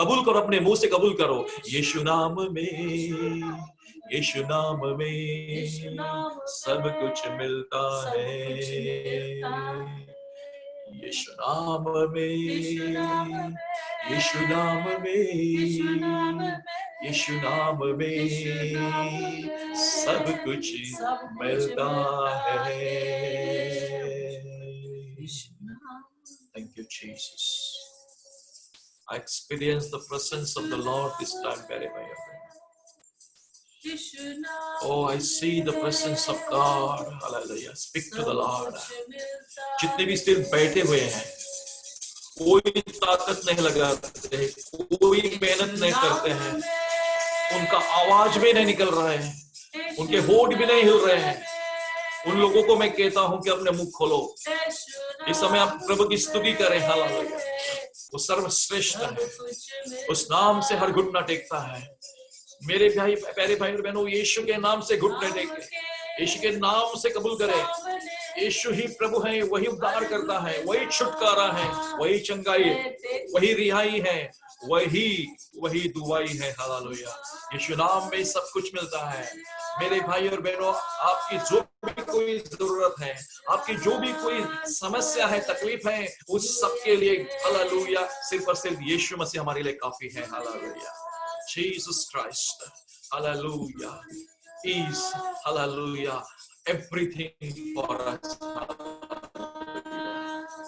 कबूल करो, अपने मुंह से कबूल करो, यीशु नाम में, यीशु नाम में सब कुछ मिलता है। यीशु नाम में, यीशु नाम में, यीशु नाम में सब कुछ मिलता है। Thank you, Jesus. I experienced the presence of the Lord this time very well. Oh, I see the presence of God. Hallelujah. Speak to the Lord. जितने भी सिर्फ बैठे हुए हैं, कोई ताकत नहीं लगाते, कोई मेहनत नहीं करते हैं, उनका आवाज भी नहीं निकल रहा है, उनके होठ भी नहीं हिल रहे हैं, उन लोगों को मैं कहता हूं कि अपने मुख खोलो। इस समय आप प्रभु की स्तुति करें। हालेलुया। वो सर्वश्रेष्ठ है, उस नाम से हर घुटना टेकता है। मेरे भाई, प्यारे भाई और बहनों, यीशु के नाम से घुटने टेके, यीशु के नाम से कबूल करें। यीशु ही प्रभु है, वही उद्धार करता है, वही छुटकारा है, वही चंगाई, वही रिहाई है, वही दुआई है। हालेलुया। यीशु नाम में सब कुछ मिलता है। मेरे भाई और बहनों, आपकी जो भी कोई जरूरत है, आपकी जो भी कोई समस्या है, तकलीफ है, उस सब के लिए हालेलुया सिर्फ और सिर्फ यीशु मसीह हमारे लिए काफी है। Hallelujah. Jesus Christ, hallelujah, is, hallelujah, everything for us.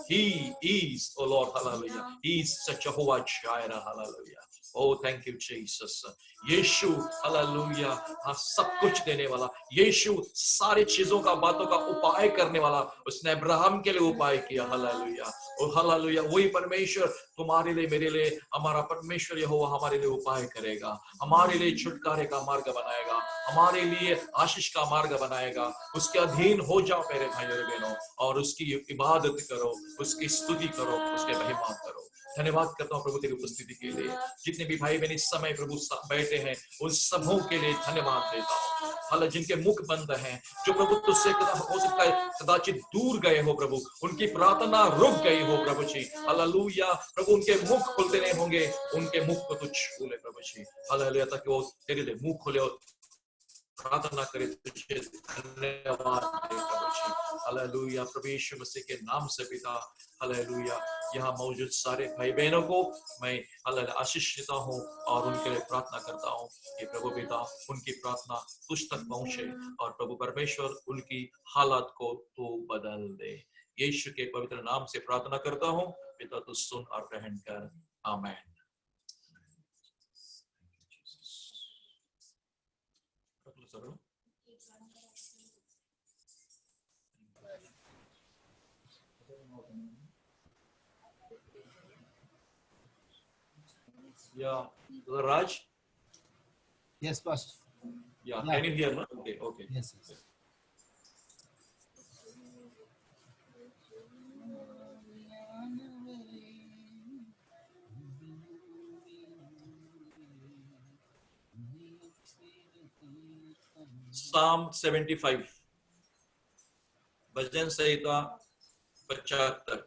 He is, oh Lord, hallelujah. He is such a Jehovah Jireh, hallelujah. Oh, thank you, Jesus. यीशु हालेलुया, हाँ सब कुछ देने वाला, यीशु सारी चीजों का, बातों का उपाय करने वाला। उसने अब्राहम के लिए उपाय किया। हालेलुया। और हालेलुया, वही परमेश्वर तुम्हारे लिए, मेरे लिए, हमारा परमेश्वर यहोवा हमारे लिए उपाय करेगा, हमारे लिए छुटकारे का मार्ग बनाएगा, हमारे लिए आशीष का मार्ग बनाएगा। उसके अधीन हो जाओ मेरे भाई और बहनों, और उसकी इबादत करो, उसकी स्तुति करो, उसके महिमा करो। धन्यवाद करता हूँ प्रभु तेरी उपस्थिति के लिए। जितने भी भाई बहन इस समय प्रभु बैठे हैं, उन सबों के लिए धन्यवाद देता हूँ। हालांकि जिनके मुख बंद हैं, जो प्रभु तुझसे हो सकता है कदाचित दूर गए हो प्रभु, उनकी प्रार्थना रुक गई हो प्रभु जी। हालेलुया। प्रभु उनके मुख खुलते नहीं होंगे, उनके मुख को तू छू ले प्रभु जी। हालेलुया, ताकि वो तेरे लिए मुंह खोले प्रार्थना करें तुझे धन्यवाद हालेलुया प्रभु यीशु मसीह के नाम से पिता हालेलुया यहाँ मौजूद सारे भाई बहनों को मैं हालेलुया आशीष देता हूँ और उनके लिए प्रार्थना करता हूँ कि प्रभु पिता उनकी प्रार्थना तुझ तक पहुंचे और प्रभु परमेश्वर उनकी हालात को तू बदल दे। यीशु के पवित्र नाम से प्रार्थना करता हूँ पिता तू सुन और ग्रहण कर आमीन। Yeah, Brother Raj. Yes, Pastor. Yeah, can you hear me? Okay, okay. Yes, yes. Psalm 75 भजन संहिता 75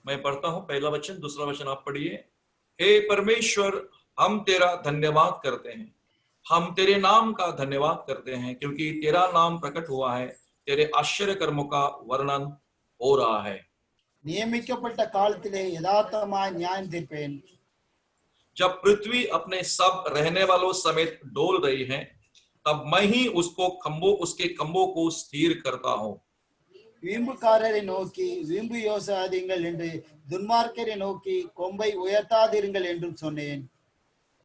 मैं पढ़ता हूं पहला वचन दूसरा वचन आप पढ़िए। हे परमेश्वर हम तेरा धन्यवाद करते हैं, हम तेरे नाम का धन्यवाद करते हैं क्योंकि तेरा नाम प्रकट हुआ है, तेरे आश्चर्य कर्मों का वर्णन हो रहा है। நியமிக்கப்பட்ட காலத்திலே யதார்த்தமாய் நியாயம் தீர்ப்பேன்। जब पृथ्वी अपने सब रहने वालों समेत डोल रही है तब मैं ही उसके खंभों को स्थिर करता हूं। வீம்புக்காரரை நோக்கி வீம்பு யோசாதீங்கள் என்று துன்மார்க்கரை நோக்கி கொம்பை உயர்த்தாதீர்கள் என்றும் சொன்னேன்।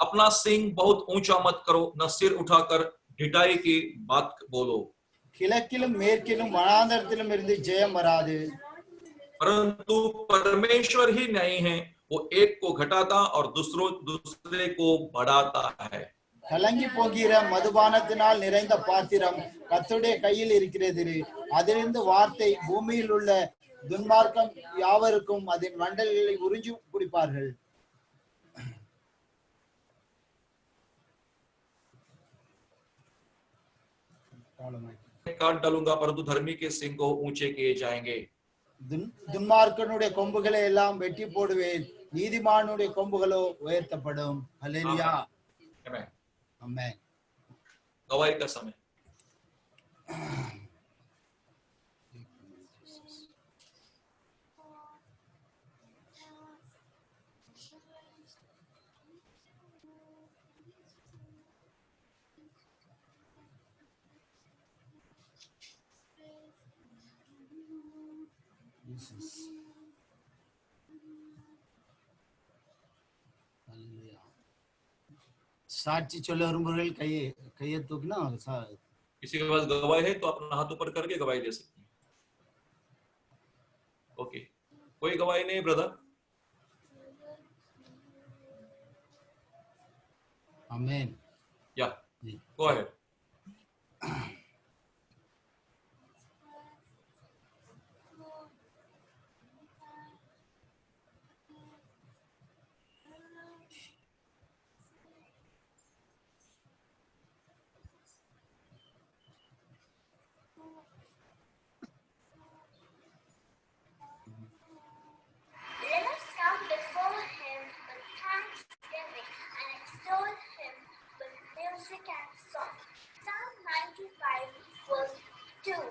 अपना सिंग बहुत ऊंचा मत करो, न सिर उठाकर ढिठाई की बात बोलो। கிழக்கிலும் மேற்கிலும் வனாந்தரத்திலும் இருந்து ஜெயம் வராது। परंतु परमेश्वर ही न्यायी है, वो एक को घटाता और दूसरे को बढ़ाता है। கலங்கி போகிற மதுபானத்தினால் நிறைந்த பாத்திரம் கர்த்தருடைய கையில் இருக்கிறது, அதிலிருந்து வார்த்தை பூமியில் உள்ள துன்மார்க்கம் யாவருக்கும் அதன் மண்டல்களை உறிஞ்சி குடிப்பார்கள்। काट डालूंगा परंतु धर्मी के सिंग को ऊंचे किए जाएंगे। துன்மார்க்கனுடைய கொம்புகளை எல்லாம் வெட்டி போடுவேன், நீதிமானுடைய கொம்புகளோ உயர்த்தப்படும்। ஹல்லேலூயா आमीन आमीन। गवाही का समय। சாட்சி சொல்ல விரும்புகிறவர்கள் கையை தூக்கினா किसी के पास गवाही है तो अपना हाथ ऊपर करके गवाही दे सकते हैं। ओके, कोई गवाही नहीं ब्रदर? आमीन। या go ahead. Let us come before him with thanksgiving and extol him with music and song. Psalm 95 verse 2.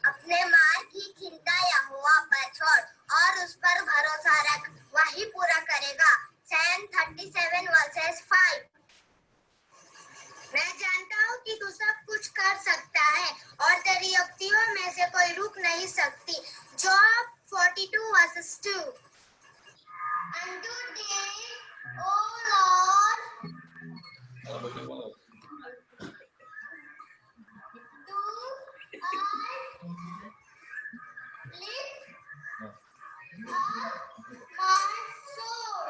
अपने मार्ग की चिंता यहोवा पर छोड़ और उस पर भरोसा रख, वही पूरा करेगा। Psalm 37 verses 5. मैं जानता हूँ कि तू सब कुछ कर सकता है और तेरी युक्तियों में से कोई रुक नहीं सकती। Job 42 verses 2. And today, O Lord, do I lift up my soul.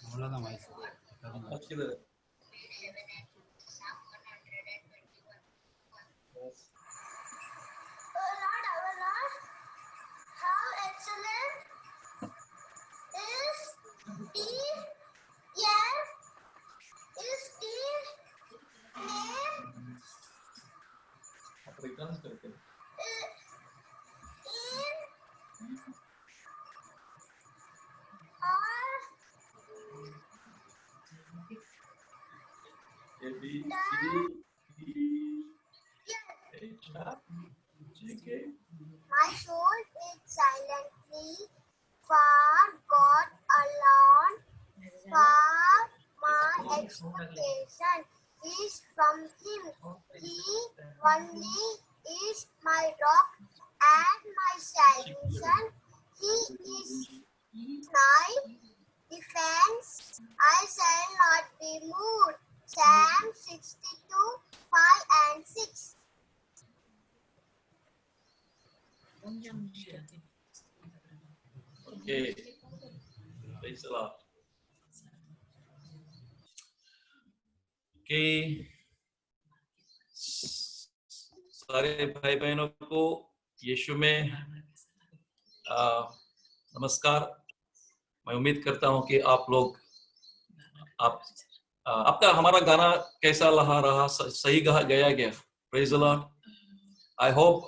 அவ்வளவுதான் voice. Lord, our Lord, how excellent is the name return करके A B C D E H I J K. My soul is silently for God alone, for my expectation is from Him. He only is my rock and my salvation. He is my defense. I shall not be moved. Psalm 62, 5 and 6. Okay. Praise the Lord. Okay. सारे भाई बहनों को यीशु में नमस्कार। मैं उम्मीद करता हूं कि आप लोग आपका हमारा गाना कैसा रहा सही गया क्या? Praise the Lord. I hope.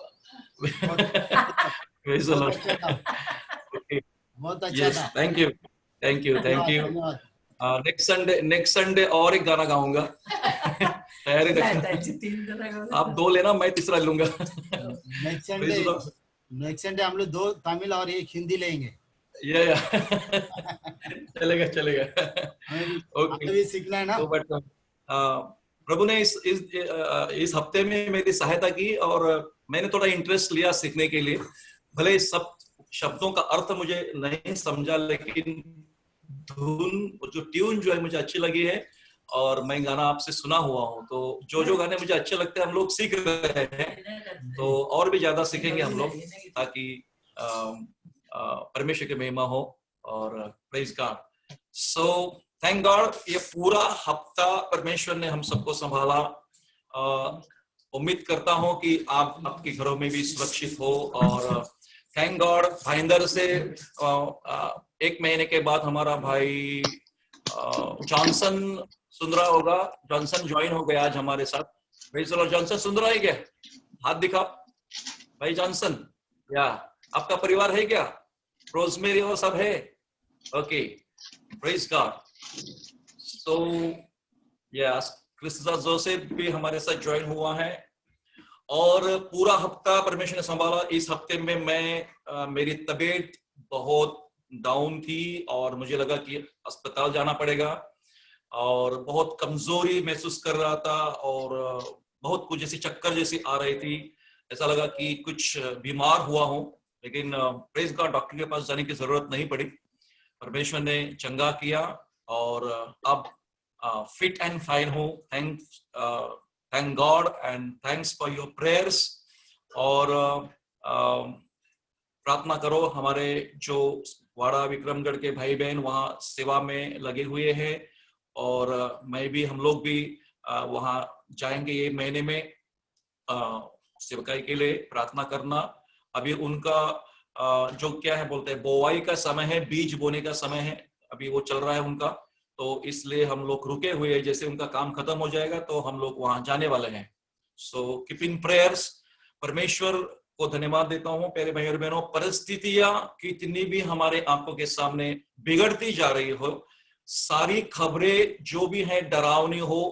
Praise the Lord. Okay. बहुत अच्छा Yes, था। thank you. धन्यवाद। नेक्स्ट संडे और एक गाना गाऊंगा। तैयारी रखना। आप 2 लेना, मैं तीसरा लूंगा। नेक्स्ट संडे हम लोग 2 तमिल और 1 हिंदी लेंगे। या चलेगा। हमें भी सीखना है ना। तो बट प्रभु ने इस हफ्ते में मेरी सहायता की और मैंने थोड़ा इंटरेस्ट लिया सीखने के लिए। भले सब शब्दों का अर्थ मुझे नहीं समझा, लेकिन धुन जो ट्यून जो है मुझे अच्छी लगी है और मैं गाना आपसे सुना हुआ हूँ। तो जो गाने मुझे अच्छे लगते हैं हम लोग सीख रहे हैं, तो और भी ज्यादा सीखेंगे हम लोग, ताकि परमेश्वर की महिमा हो। और praise God. So thank God, ये पूरा हफ्ता परमेश्वर ने हम सबको संभाला। उम्मीद करता हूं कि आप आपके घरों में भी सुरक्षित हो। और थैंक गॉड, भाईंदर से 1 महीने के बाद हमारा भाई जॉनसन सुंदरा होगा। जॉनसन ज्वाइन हो गया आज हमारे साथ। भाई चलो जॉनसन सुंदरा है क्या? हाथ दिखा भाई जॉनसन। या आपका परिवार है क्या? रोजमेरी और सब है? Okay, praise God. So yes, Crysta Joseph भी हमारे साथ ज्वाइन हुआ है। और पूरा हफ्ता परमेश्वर ने संभाला। इस हफ्ते में मैं मेरी तबीयत बहुत डाउन थी और मुझे लगा कि अस्पताल जाना पड़ेगा और बहुत कमजोरी महसूस कर रहा था और बहुत कुछ जैसी चक्कर जैसी आ रही थी। ऐसा लगा कि कुछ बीमार हुआ हूं, लेकिन प्रेज गॉड डॉक्टर के पास जाने की जरूरत नहीं पड़ी। परमेश्वर ने चंगा किया और अब फिट एंड फाइन हूं। Thank God and thanks for your prayers. और प्रार्थना करो, हमारे जो वाड़ा विक्रमगढ़ के भाई बहन वहाँ सेवा में लगे हुए हैं और मैं भी, हम लोग भी वहाँ जाएंगे ये महीने में सेवकाई के लिए। प्रार्थना करना। अभी उनका जो क्या है बोलते हैं, बोवाई का समय है, बीज बोने का समय है, अभी वो चल रहा है उनका। तो इसलिए हम लोग रुके हुए हैं। जैसे उनका काम खत्म हो जाएगा तो हम लोग वहां जाने वाले हैं। So keep in prayers. परमेश्वर को धन्यवाद देता हूं। प्यारे भाई और बहनों, परिस्थितियां कितनी भी हमारे आंखों के सामने बिगड़ती जा रही हो, सारी खबरें जो भी हैं डरावनी हो,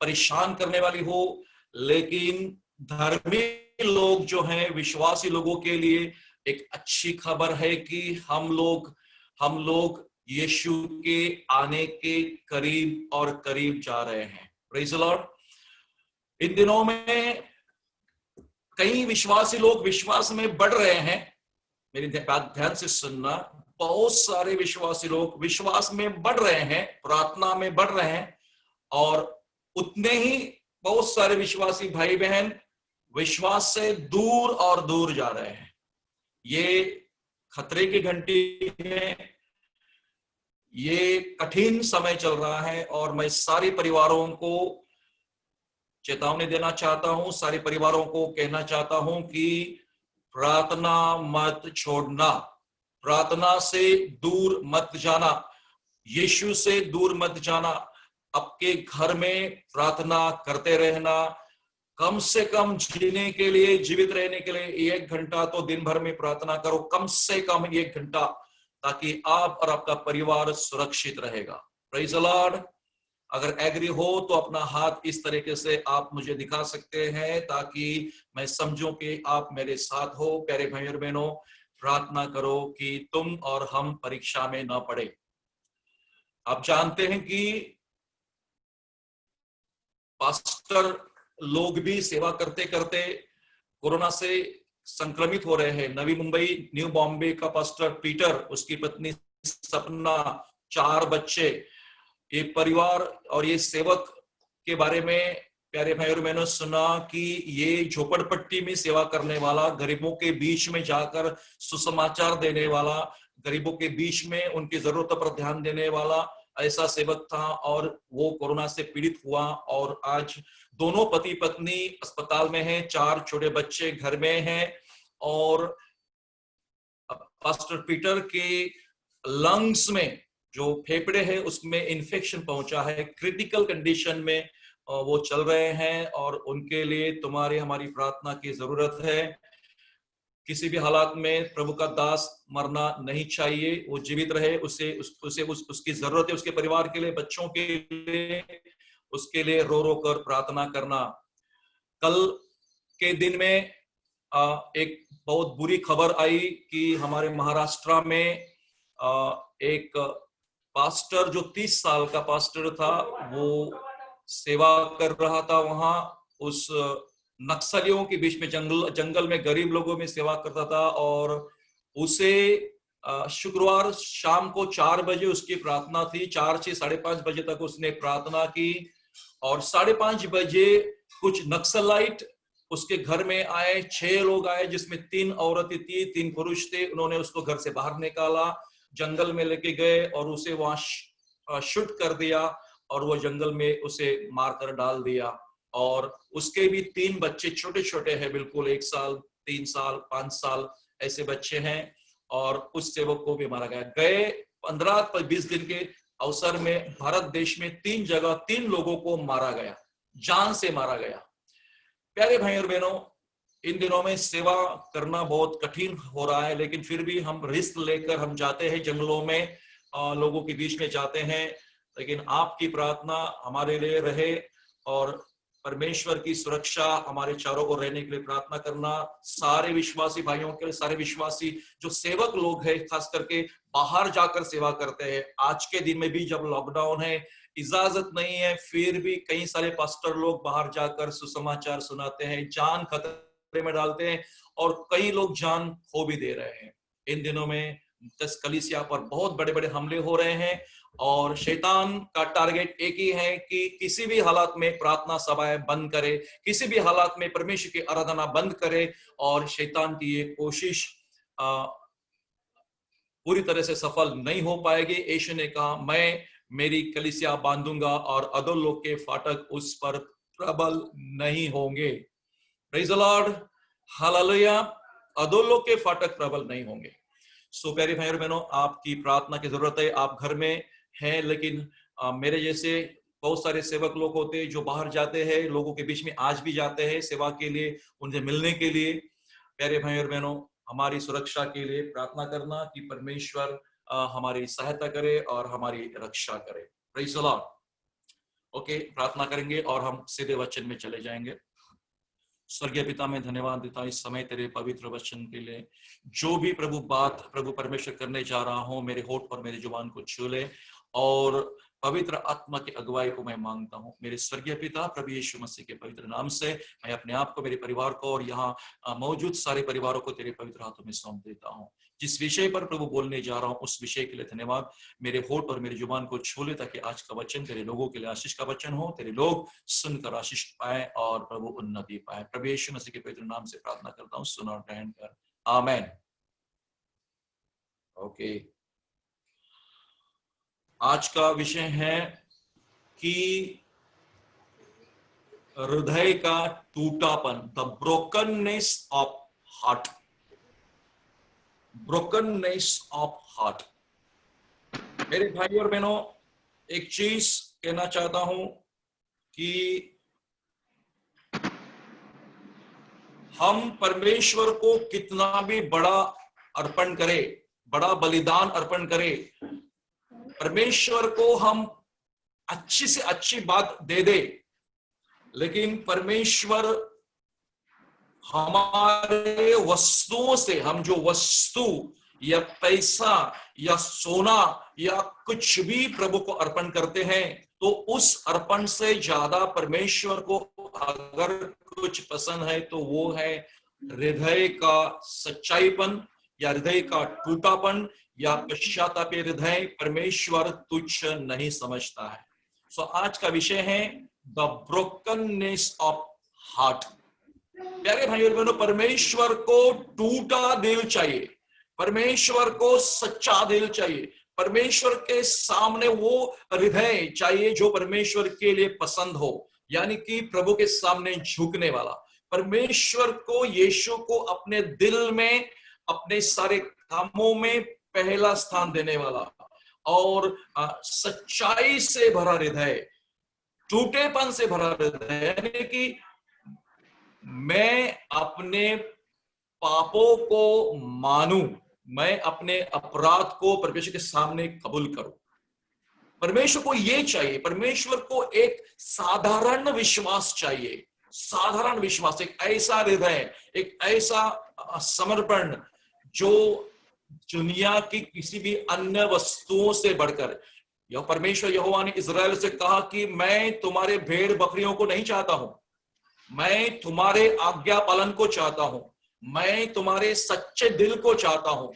परेशान करने वाली हो, लेकिन धर्मी लोग जो हैं, विश्वासी लोगों के लिए एक अच्छी खबर है कि हम लोग यीशु के आने के करीब और करीब जा रहे हैं। Praise the Lord. इन दिनों में कई विश्वासी लोग विश्वास में बढ़ रहे हैं। मेरी बात ध्यान से सुनना। बहुत सारे विश्वासी लोग विश्वास में बढ़ रहे हैं, प्रार्थना में बढ़ रहे हैं, और उतने ही बहुत सारे विश्वासी भाई बहन विश्वास से दूर और दूर जा रहे हैं। ये खतरे की घंटी है, ये कठिन समय चल रहा है और मैं सारे परिवारों को चेतावनी देना चाहता हूं, सारे परिवारों को कहना चाहता हूं कि प्रार्थना मत छोड़ना, प्रार्थना से दूर मत जाना, यीशु से दूर मत जाना। आपके घर में प्रार्थना करते रहना, कम से कम जीने के लिए, जीवित रहने के लिए 1 घंटा तो दिन भर में प्रार्थना करो, कम से कम 1 घंटा, ताकि आप और आपका परिवार सुरक्षित रहेगा। Praise the Lord. अगर एग्री हो तो अपना हाथ इस तरीके से आप मुझे दिखा सकते हैं ताकि मैं समझूं कि आप मेरे साथ हो। प्यारे भाई और बहनों, प्रार्थना करो कि तुम और हम परीक्षा में ना पड़े। आप जानते हैं कि पास्टर लोग भी सेवा करते करते कोरोना से संक्रमित हो रहे हैं। नवी मुंबई, न्यू बॉम्बे का पास्टर पीटर, उसकी पत्नी सपना, 4 बच्चे, ये परिवार और ये सेवक के बारे में प्यारे भाई और मैंने सुना कि ये झोपड़पट्टी में सेवा करने वाला, गरीबों के बीच में जाकर सुसमाचार देने वाला, गरीबों के बीच में उनकी जरूरतों पर ध्यान देने वाला ऐसा सेवक था, और वो कोरोना से पीड़ित हुआ। और आज दोनों पति पत्नी अस्पताल में हैं, 4 छोटे बच्चे घर में हैं, और पास्टर पीटर के लंग्स में जो फेफड़े है उसमें इन्फेक्शन पहुंचा है, क्रिटिकल कंडीशन में वो चल रहे हैं, और उनके लिए तुम्हारी हमारी प्रार्थना की जरूरत है। किसी भी हालात में प्रभु का दास मरना नहीं चाहिए, वो जीवित रहे, उसकी जरूरत है, उसके परिवार के लिए, बच्चों के लिए, उसके लिए रो रो कर प्रार्थना करना। कल के दिन में एक बहुत बुरी खबर आई कि हमारे महाराष्ट्र में एक पास्टर जो 30 साल का पास्टर था, वो सेवा कर रहा था वहां उस नक्सलियों के बीच में, जंगल में गरीब लोगों में सेवा करता था, और उसे शुक्रवार शाम को 4 बजे उसकी प्रार्थना थी, 4 से 5:30 बजे तक उसने प्रार्थना की, और 5:30 बजे कुछ नक्सलाइट उसके घर में आए। 6 लोग आए, जिसमें 3 औरतें थी, 3 पुरुष थे। उन्होंने उसको घर से बाहर निकाला, जंगल में लेके गए और उसे वहां शूट कर दिया, और वो जंगल में उसे मारकर डाल दिया। और उसके भी 3 बच्चे छोटे छोटे हैं, बिल्कुल 1 साल, 3 साल, 5 साल ऐसे बच्चे हैं, और उस सेवक को भी मारा गया। गए 15-20 दिन के अवसर में भारत देश में 3 जगह 3 लोगों को मारा गया, जान से मारा गया। प्यारे भाई और बहनों, इन दिनों में सेवा करना बहुत कठिन हो रहा है, लेकिन फिर भी हम रिस्क लेकर हम जाते हैं, जंगलों में लोगों के बीच में जाते हैं। लेकिन आपकी प्रार्थना हमारे लिए रहे, और परमेश्वर की सुरक्षा हमारे चारों ओर रहने के लिए प्रार्थना करना। सारे विश्वासी भाइयों के लिए, सारे विश्वासी जो सेवक लोग हैं, खास करके बाहर जाकर सेवा करते हैं। आज के दिन में भी जब लॉकडाउन है, इजाजत नहीं है, फिर भी कई सारे पास्टर लोग बाहर जाकर सुसमाचार सुनाते हैं, जान खतरे में डालते हैं, और कई लोग जान खो भी दे रहे हैं। इन दिनों में कलीसिया पर बहुत बड़े बड़े हमले हो रहे हैं, और शैतान का टारगेट एक ही है कि किसी भी हालात में प्रार्थना सभाएं बंद करे, किसी भी हालात में परमेश्वर की आराधना बंद करे, और शैतान की ये कोशिश पूरी तरह से सफल नहीं हो पाएगी। यीशु ने कहा, मैं मेरी कलीसिया बांधूंगा और अधोलोक के फाटक उस पर प्रबल नहीं होंगे। Praise the Lord, hallelujah. अधोलोक के फाटक प्रबल नहीं होंगे। सो प्यारे भाई और बहनों, आपकी प्रार्थना की जरूरत है। आप घर में हैं, लेकिन मेरे जैसे बहुत सारे सेवक लोग होते हैं जो बाहर जाते हैं, लोगों के बीच में आज भी जाते हैं सेवा के लिए, उनसे मिलने के लिए। प्यारे भाई और बहनों, हमारी सुरक्षा के लिए प्रार्थना करना कि परमेश्वर हमारी सहायता करे और हमारी रक्षा करे। Praise the Lord. ओके, प्रार्थना करेंगे और हम सीधे वचन में चले जाएंगे। स्वर्गीय पिता, में धन्यवाद देता हूं इस समय तेरे पवित्र वचन के लिए। जो भी प्रभु परमेश्वर करने जा रहा हूं, मेरे होठ और मेरी जुबान को छू ले, और पवित्र आत्मा की अगुवाई को मैं मांगता हूं। मेरे स्वर्गीय पिता, प्रभु यीशु मसीह के पवित्र नाम से मैं अपने आप को, मेरे परिवार को और यहाँ मौजूद सारे परिवारों को तेरे पवित्र हाथों में सौंप देता हूं। जिस विषय पर प्रभु बोलने जा रहा हूं, उस विषय के लिए धन्यवाद। मेरे होठ और मेरी जुबान को छू ले, ताकि आज का वचन तेरे लोगों के लिए आशीष का वचन हो, तेरे लोग सुनकर आशीष पाए और प्रभु उन्नति पाए। प्रभु यीशु मसीह के पवित्र नाम से प्रार्थना करता हूं, सुन और ग्रहण कर, आमेन। ओके, आज का विषय है कि हृदय का टूटापन, the brokenness of heart. Brokenness of heart. मेरे भाई और बहनों, एक चीज कहना चाहता हूं कि हम परमेश्वर को कितना भी बड़ा अर्पण करें, बड़ा बलिदान अर्पण करें, परमेश्वर को हम अच्छी से अच्छी बात दे दे, लेकिन परमेश्वर हमारे वस्तुओं से, हम जो वस्तु या पैसा या सोना या कुछ भी प्रभु को अर्पण करते हैं, तो उस अर्पण से ज्यादा परमेश्वर को अगर कुछ पसंद है तो वो है हृदय का सच्चाईपन या हृदय का टूटापन या पश्चातापी हृदय। परमेश्वर तुच्छ नहीं समझता है। सो आज का विषय है द ब्रोकननेस ऑफ हार्ट। प्यारे भाइयों और बहनों, परमेश्वर को टूटा दिल चाहिए, परमेश्वर को सच्चा दिल चाहिए, परमेश्वर के सामने वो हृदय चाहिए जो परमेश्वर के लिए पसंद हो, यानी कि प्रभु के सामने झुकने वाला, परमेश्वर को, यीशु को अपने दिल में, अपने सारे कामों में पहला स्थान देने वाला, और सच्चाई से भरा हृदय, टूटेपन से भरा हृदय, यानी कि मैं अपने पापों को मानूं, मैं अपने अपराध को परमेश्वर के सामने कबूल करूं। परमेश्वर को ये चाहिए, परमेश्वर को एक साधारण विश्वास चाहिए, साधारण विश्वास, एक ऐसा हृदय, एक ऐसा समर्पण जो दुनिया की किसी भी अन्य वस्तुओं से बढ़कर। यह परमेश्वर यहोवा ने इज़राइल से कहा कि मैं तुम्हारे भेड़ बकरियों को नहीं चाहता हूं, मैं तुम्हारे आज्ञा पालन को चाहता हूं, मैं तुम्हारे सच्चे दिल को चाहता हूं।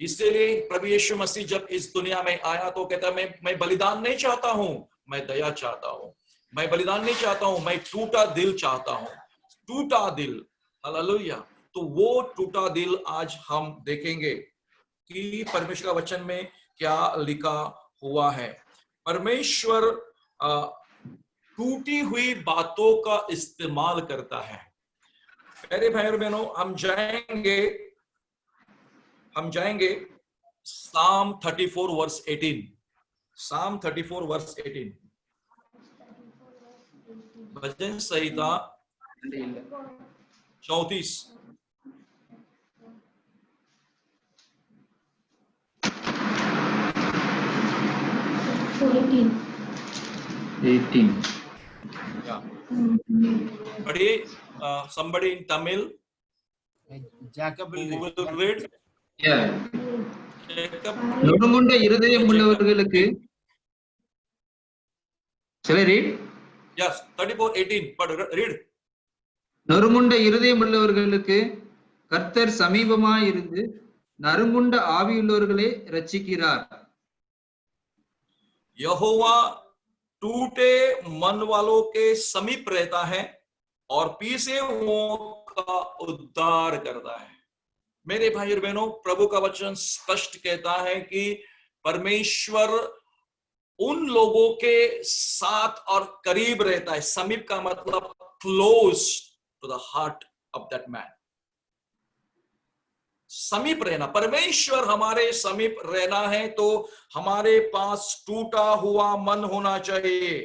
इसलिए प्रभु यीशु मसीह जब इस दुनिया में आया तो कहता मैं बलिदान नहीं चाहता हूं, मैं दया चाहता हूं, मैं बलिदान नहीं चाहता हूं, मैं टूटा दिल चाहता हूं, टूटा दिल। हालेलुया। तो वो टूटा दिल आज हम देखेंगे कि परमेश्वर का वचन में क्या लिखा हुआ है। परमेश्वर टूटी हुई बातों का इस्तेमाल करता है। प्यारे भाई और बहनों, हम जाएंगे साम 34 वर्स 18, साम 34 verse 18, bhajan Samhita 34। Yeah. Somebody in Tamil Jacob will who read. will read? Yeah. Jacob. நொறுங்குண்ட இருதயம் உள்ளவர்களுக்கு, shall I read? Yes, 34:18. But read. நொறுங்குண்ட இருதயம் உள்ளவர்களுக்கு கர்த்தர் சமீபமாய் இருந்து நறுங்குண்ட ஆவியுள்ளவர்களை ரட்சிக்கிறார்। यहोवा टूटे मन वालों के समीप रहता है और पीसे हुओं का उद्धार करता है। मेरे भाई और बहनों, प्रभु का वचन स्पष्ट कहता है कि परमेश्वर उन लोगों के साथ और करीब रहता है। समीप का मतलब close to the heart of that man. समीप रहना, परमेश्वर हमारे समीप रहना है तो हमारे पास टूटा हुआ मन होना चाहिए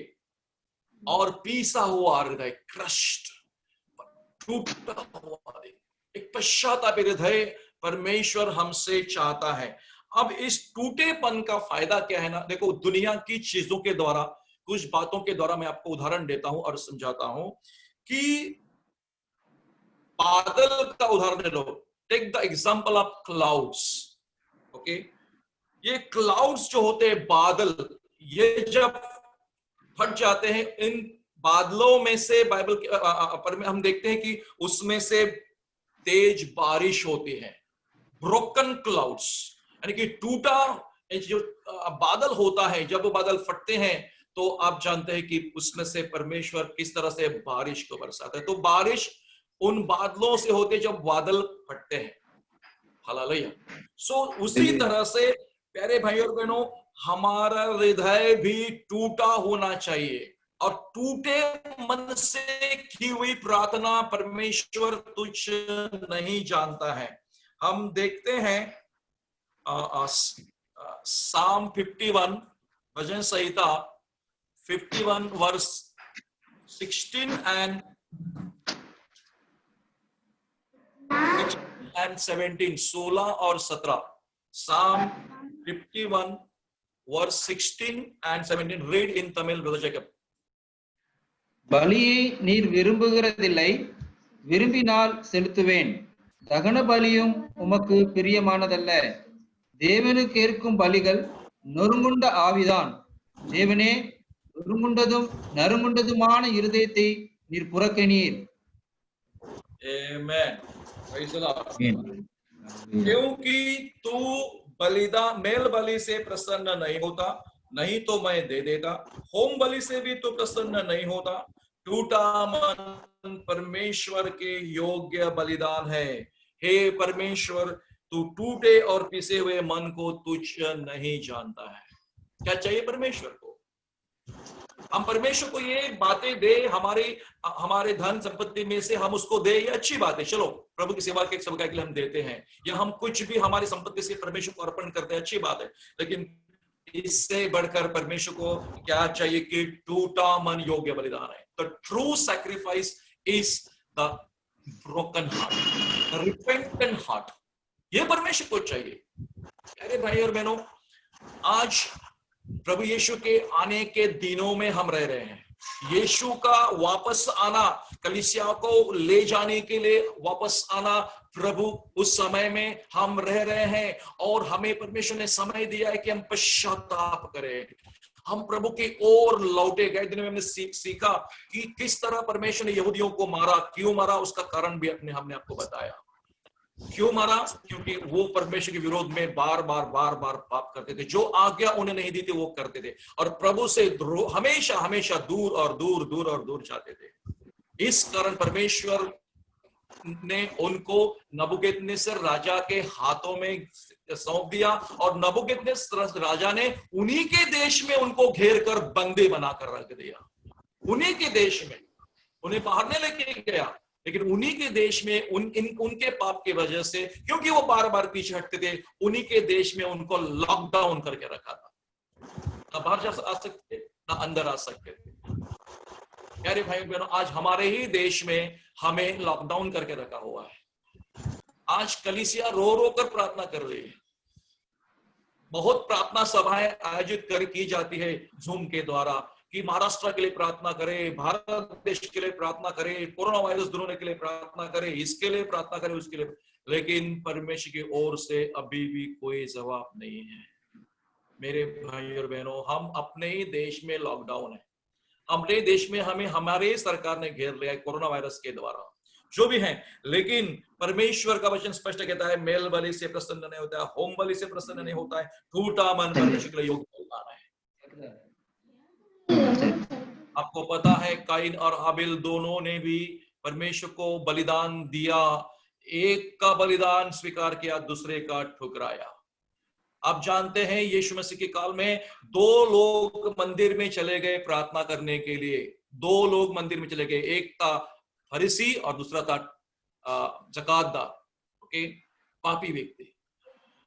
और पीसा हुआ हृदय, क्रश्ड, टूटा हुआ, एक पश्चाताप हृदय परमेश्वर हमसे चाहता है। अब इस टूटेपन का फायदा क्या है ना, देखो, दुनिया की चीजों के द्वारा, कुछ बातों के द्वारा मैं आपको उदाहरण देता हूं और समझाता हूं कि बादल का उदाहरण ले लो। Take the example of clouds. Okay, ये क्लाउड्स जो होते हैं, बादल, ये जब फट जाते हैं, इन बादलों में से बाइबल पर में हम देखते हैं कि उसमें से तेज बारिश होती है। ब्रोकन क्लाउड्स, यानी कि टूटा जो बादल होता है, जब वो बादल फटते हैं तो आप जानते हैं कि उसमें से परमेश्वर किस तरह से बारिश को बरसाता है। तो बारिश उन बादलों से होते जब बादल फटते हैं। हालेलुया। सो उसी तरह से प्यारे भाई और बहनों, हमारा हृदय भी टूटा होना चाहिए, और टूटे मन से की हुई प्रार्थना परमेश्वर तुच्छ नहीं जानता है। हम देखते हैं साम 51, भजन संहिता 51 वर्स 16 एंड and 17, 16 और 17. Psalm 51 verse 16 and 17. Read in Tamil, Brother Jacob. பலியை நீர் விரும்புகிறதில்லை, விரும்பினால் செலுத்துவேன். தகன பலியும் உமக்கு பிரியமானதல்ல. தேவனுக்கு ஏற்கும் பலிகள் நொறுங்குண்ட ஆவிதான். தேவனே, நறுங்குண்டதுமான இருதயத்தை நீர் புறக்கணீர். Amen. Praise the Lord. क्योंकि तू बलिदान मेल बलि से प्रसन्न नहीं होता, नहीं तो मैं दे देता। होम बलि से भी तू प्रसन्न नहीं होता। टूटा मन परमेश्वर के योग्य बलिदान है। हे परमेश्वर, तू टूटे और पिसे हुए मन को तुच्छ नहीं जानता है। क्या चाहिए परमेश्वर को? हम परमेश्वर को ये बातें दे, हमारे धन संपत्ति में से हम उसको दे, ये अच्छी बात है। चलो, प्रभु की सेवा के के लिए हम देते हैं, या हम कुछ भी हमारी संपत्ति से परमेश्वर को अर्पण करते हैं, अच्छी बात है। लेकिन इससे बढ़कर परमेश्वर को क्या चाहिए कि टूटा मन योग्य बलिदान है। The true sacrifice is the broken heart, the repentant heart. ये परमेश्वर को चाहिए। अरे भाई और बहनों, आज प्रभु यीशु के आने के दिनों में हम रह रहे हैं। यीशु का वापस आना, कलीसिया को ले जाने के लिए वापस आना, प्रभु उस समय में हम रह रहे हैं। और हमें परमेश्वर ने समय दिया है कि हम पश्चाताप करें, हम प्रभु की ओर लौटे। गए दिन में हमने सीखा कि किस तरह परमेश्वर ने यहूदियों को मारा, क्यों मारा, उसका कारण भी हमने आपको बताया। क्यों मारा? क्योंकि वो परमेश्वर के विरोध में बार बार पाप करते थे। जो आज्ञा उन्हें नहीं दी थी वो करते थे, और प्रभु से हमेशा दूर और दूर जाते थे। इस कारण परमेश्वर ने उनको नबूकदनेस्सर राजा के हाथों में सौंप दिया, और नबूकदनेस्सर राजा ने उन्हीं के देश में उनको घेर कर बंदी बनाकर रख दिया। उन्हीं के देश में, उन्हें बाहर नहीं लेके गया, लेकिन उन्हीं के देश में उनके पाप की वजह से, क्योंकि वो बार बार पीछे हटते थे, उन्हीं के देश में उनको लॉकडाउन करके रखा था। ना बाहर आ सकते, ना अंदर आ सकते थे। प्यारे भाई बहनों, आज हमारे ही देश में हमें लॉकडाउन करके रखा हुआ है। आज कलीसिया रो कर प्रार्थना कर रही है। बहुत प्रार्थना सभाएं आयोजित की जाती है जूम के द्वारा, कि महाराष्ट्र के लिए प्रार्थना करें, भारत देश के लिए प्रार्थना करें, कोरोना वायरस दूर होने के लिए प्रार्थना करें, इसके लिए प्रार्थना करें, उसके लिए। लेकिन परमेश्वर की ओर से अभी भी कोई जवाब नहीं है। मेरे भाई और बहनों, हम अपने ही देश में लॉकडाउन है, अपने देश में हमें हमारे सरकार ने घेर लिया है कोरोना वायरस के द्वारा, जो भी है। लेकिन परमेश्वर का वचन स्पष्ट कहता है, मेल बलि से प्रसन्न नहीं होता है, होम बलि से प्रसन्न नहीं होता है, टूटा मन परमेश्वर के लिए योग्य बलिदान है। आपको पता है, काइन और हाबिल दोनों ने भी परमेश्वर को बलिदान दिया। एक का बलिदान स्वीकार किया, दूसरे का ठुकराया। आप जानते हैं, यीशु मसीह के काल में 2 लोग मंदिर में चले गए प्रार्थना करने के लिए। 2 लोग मंदिर में चले गए, एक था फरीसी और दूसरा था ज़कातदार, ओके, पापी व्यक्ति।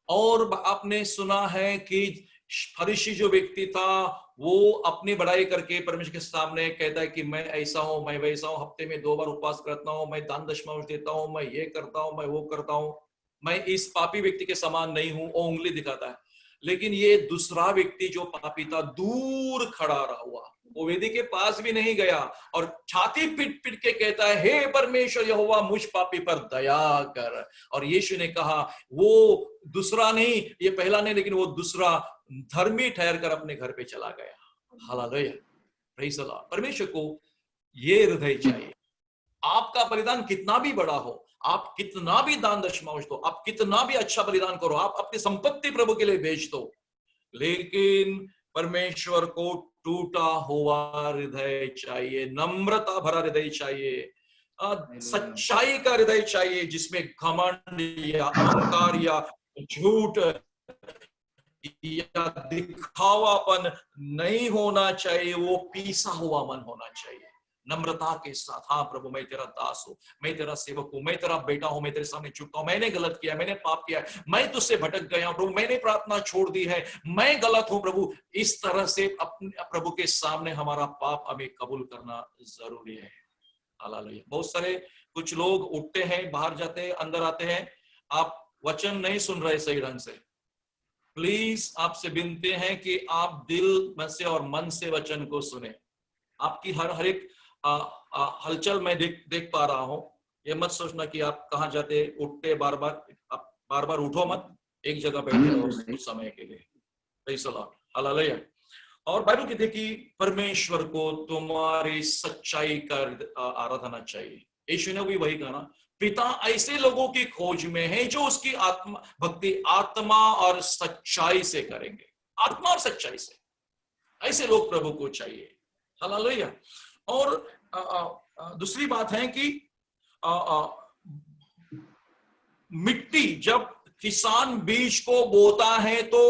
और आपने सुना है कि फरीसी जो व्यक्ति था, वो अपनी बड़ाई करके परमेश्वर के सामने कहता है कि मैं ऐसा हूं, मैं वैसा हूं, हफ्ते में 2 बार उपवास करता हूं, मैं दान दशमांश देता हूं, मैं ये करता हूं, मैं वो करता हूं, मैं इस पापी व्यक्ति के समान नहीं हूं, वो उंगली दिखाता है। लेकिन ये दूसरा व्यक्ति जो पापी था, दूर खड़ा रहा हुआ, वो वेदी के पास भी नहीं गया, और छाती पीट के कहता है, हे परमेश्वर यहोवा, मुझ पापी पर दया कर। और यीशु ने कहा, वो दूसरा नहीं, ये पहला नहीं, लेकिन वो दूसरा धर्मी ठहर कर अपने घर पे चला गया। Hallelujah, praise the Lord. परमेश्वर को ये हृदय चाहिए। आपका बलिदान कितना भी बड़ा हो, आप कितना भी दान दशमांश दो, आप कितना भी अच्छा बलिदान करो, आप अपनी संपत्ति प्रभु के लिए बेच दो, लेकिन परमेश्वर को टूटा हुआ हृदय चाहिए, नम्रता भरा हृदय चाहिए, सच्चाई का हृदय चाहिए, जिसमें घमंड या अहंकार या झूठ या दिखावापन नहीं होना चाहिए। वो पीसा हुआ मन होना चाहिए, नम्रता के साथ। हाँ प्रभु, मैं तेरा दास हूँ, मैं तेरा सेवक हूँ, मैं तेरा बेटा हूँ, मैं तेरे सामने झुकता हूँ, मैंने गलत किया, मैंने पाप किया, मैं तुझसे भटक गया हूँ प्रभु, मैंने प्रार्थना छोड़ दी है, मैं गलत हूँ प्रभु। इस तरह से अपने प्रभु के सामने हमारा पाप हमें कबूल करना जरूरी है। हालेलुया। बहुत सारे कुछ लोग उठते हैं, बाहर जाते हैं, अंदर आते हैं, आप वचन नहीं सुन रहे सही ढंग से। प्लीज आपसे विनती है कि आप दिल में से और मन से वचन को सुने। आपकी हर एक हलचल मैं देख पा रहा हूं। ये मत सोचना कि आप कहाँ जाते उठते, बार बार उठो मत, एक जगह बैठे रहो कुछ समय के लिए। Praise the Lord, hallelujah. और बाइबल कहती है कि परमेश्वर को तुम्हारी सच्चाई का आराधना चाहिए। यीशु ने भी वही कहा ना, पिता ऐसे लोगों की खोज में है जो उसकी आत्मा भक्ति आत्मा और सच्चाई से करेंगे। आत्मा और सच्चाई से, ऐसे लोग प्रभु को चाहिए। हालेलुया। और दूसरी बात है कि मिट्टी, जब किसान बीज को बोता है तो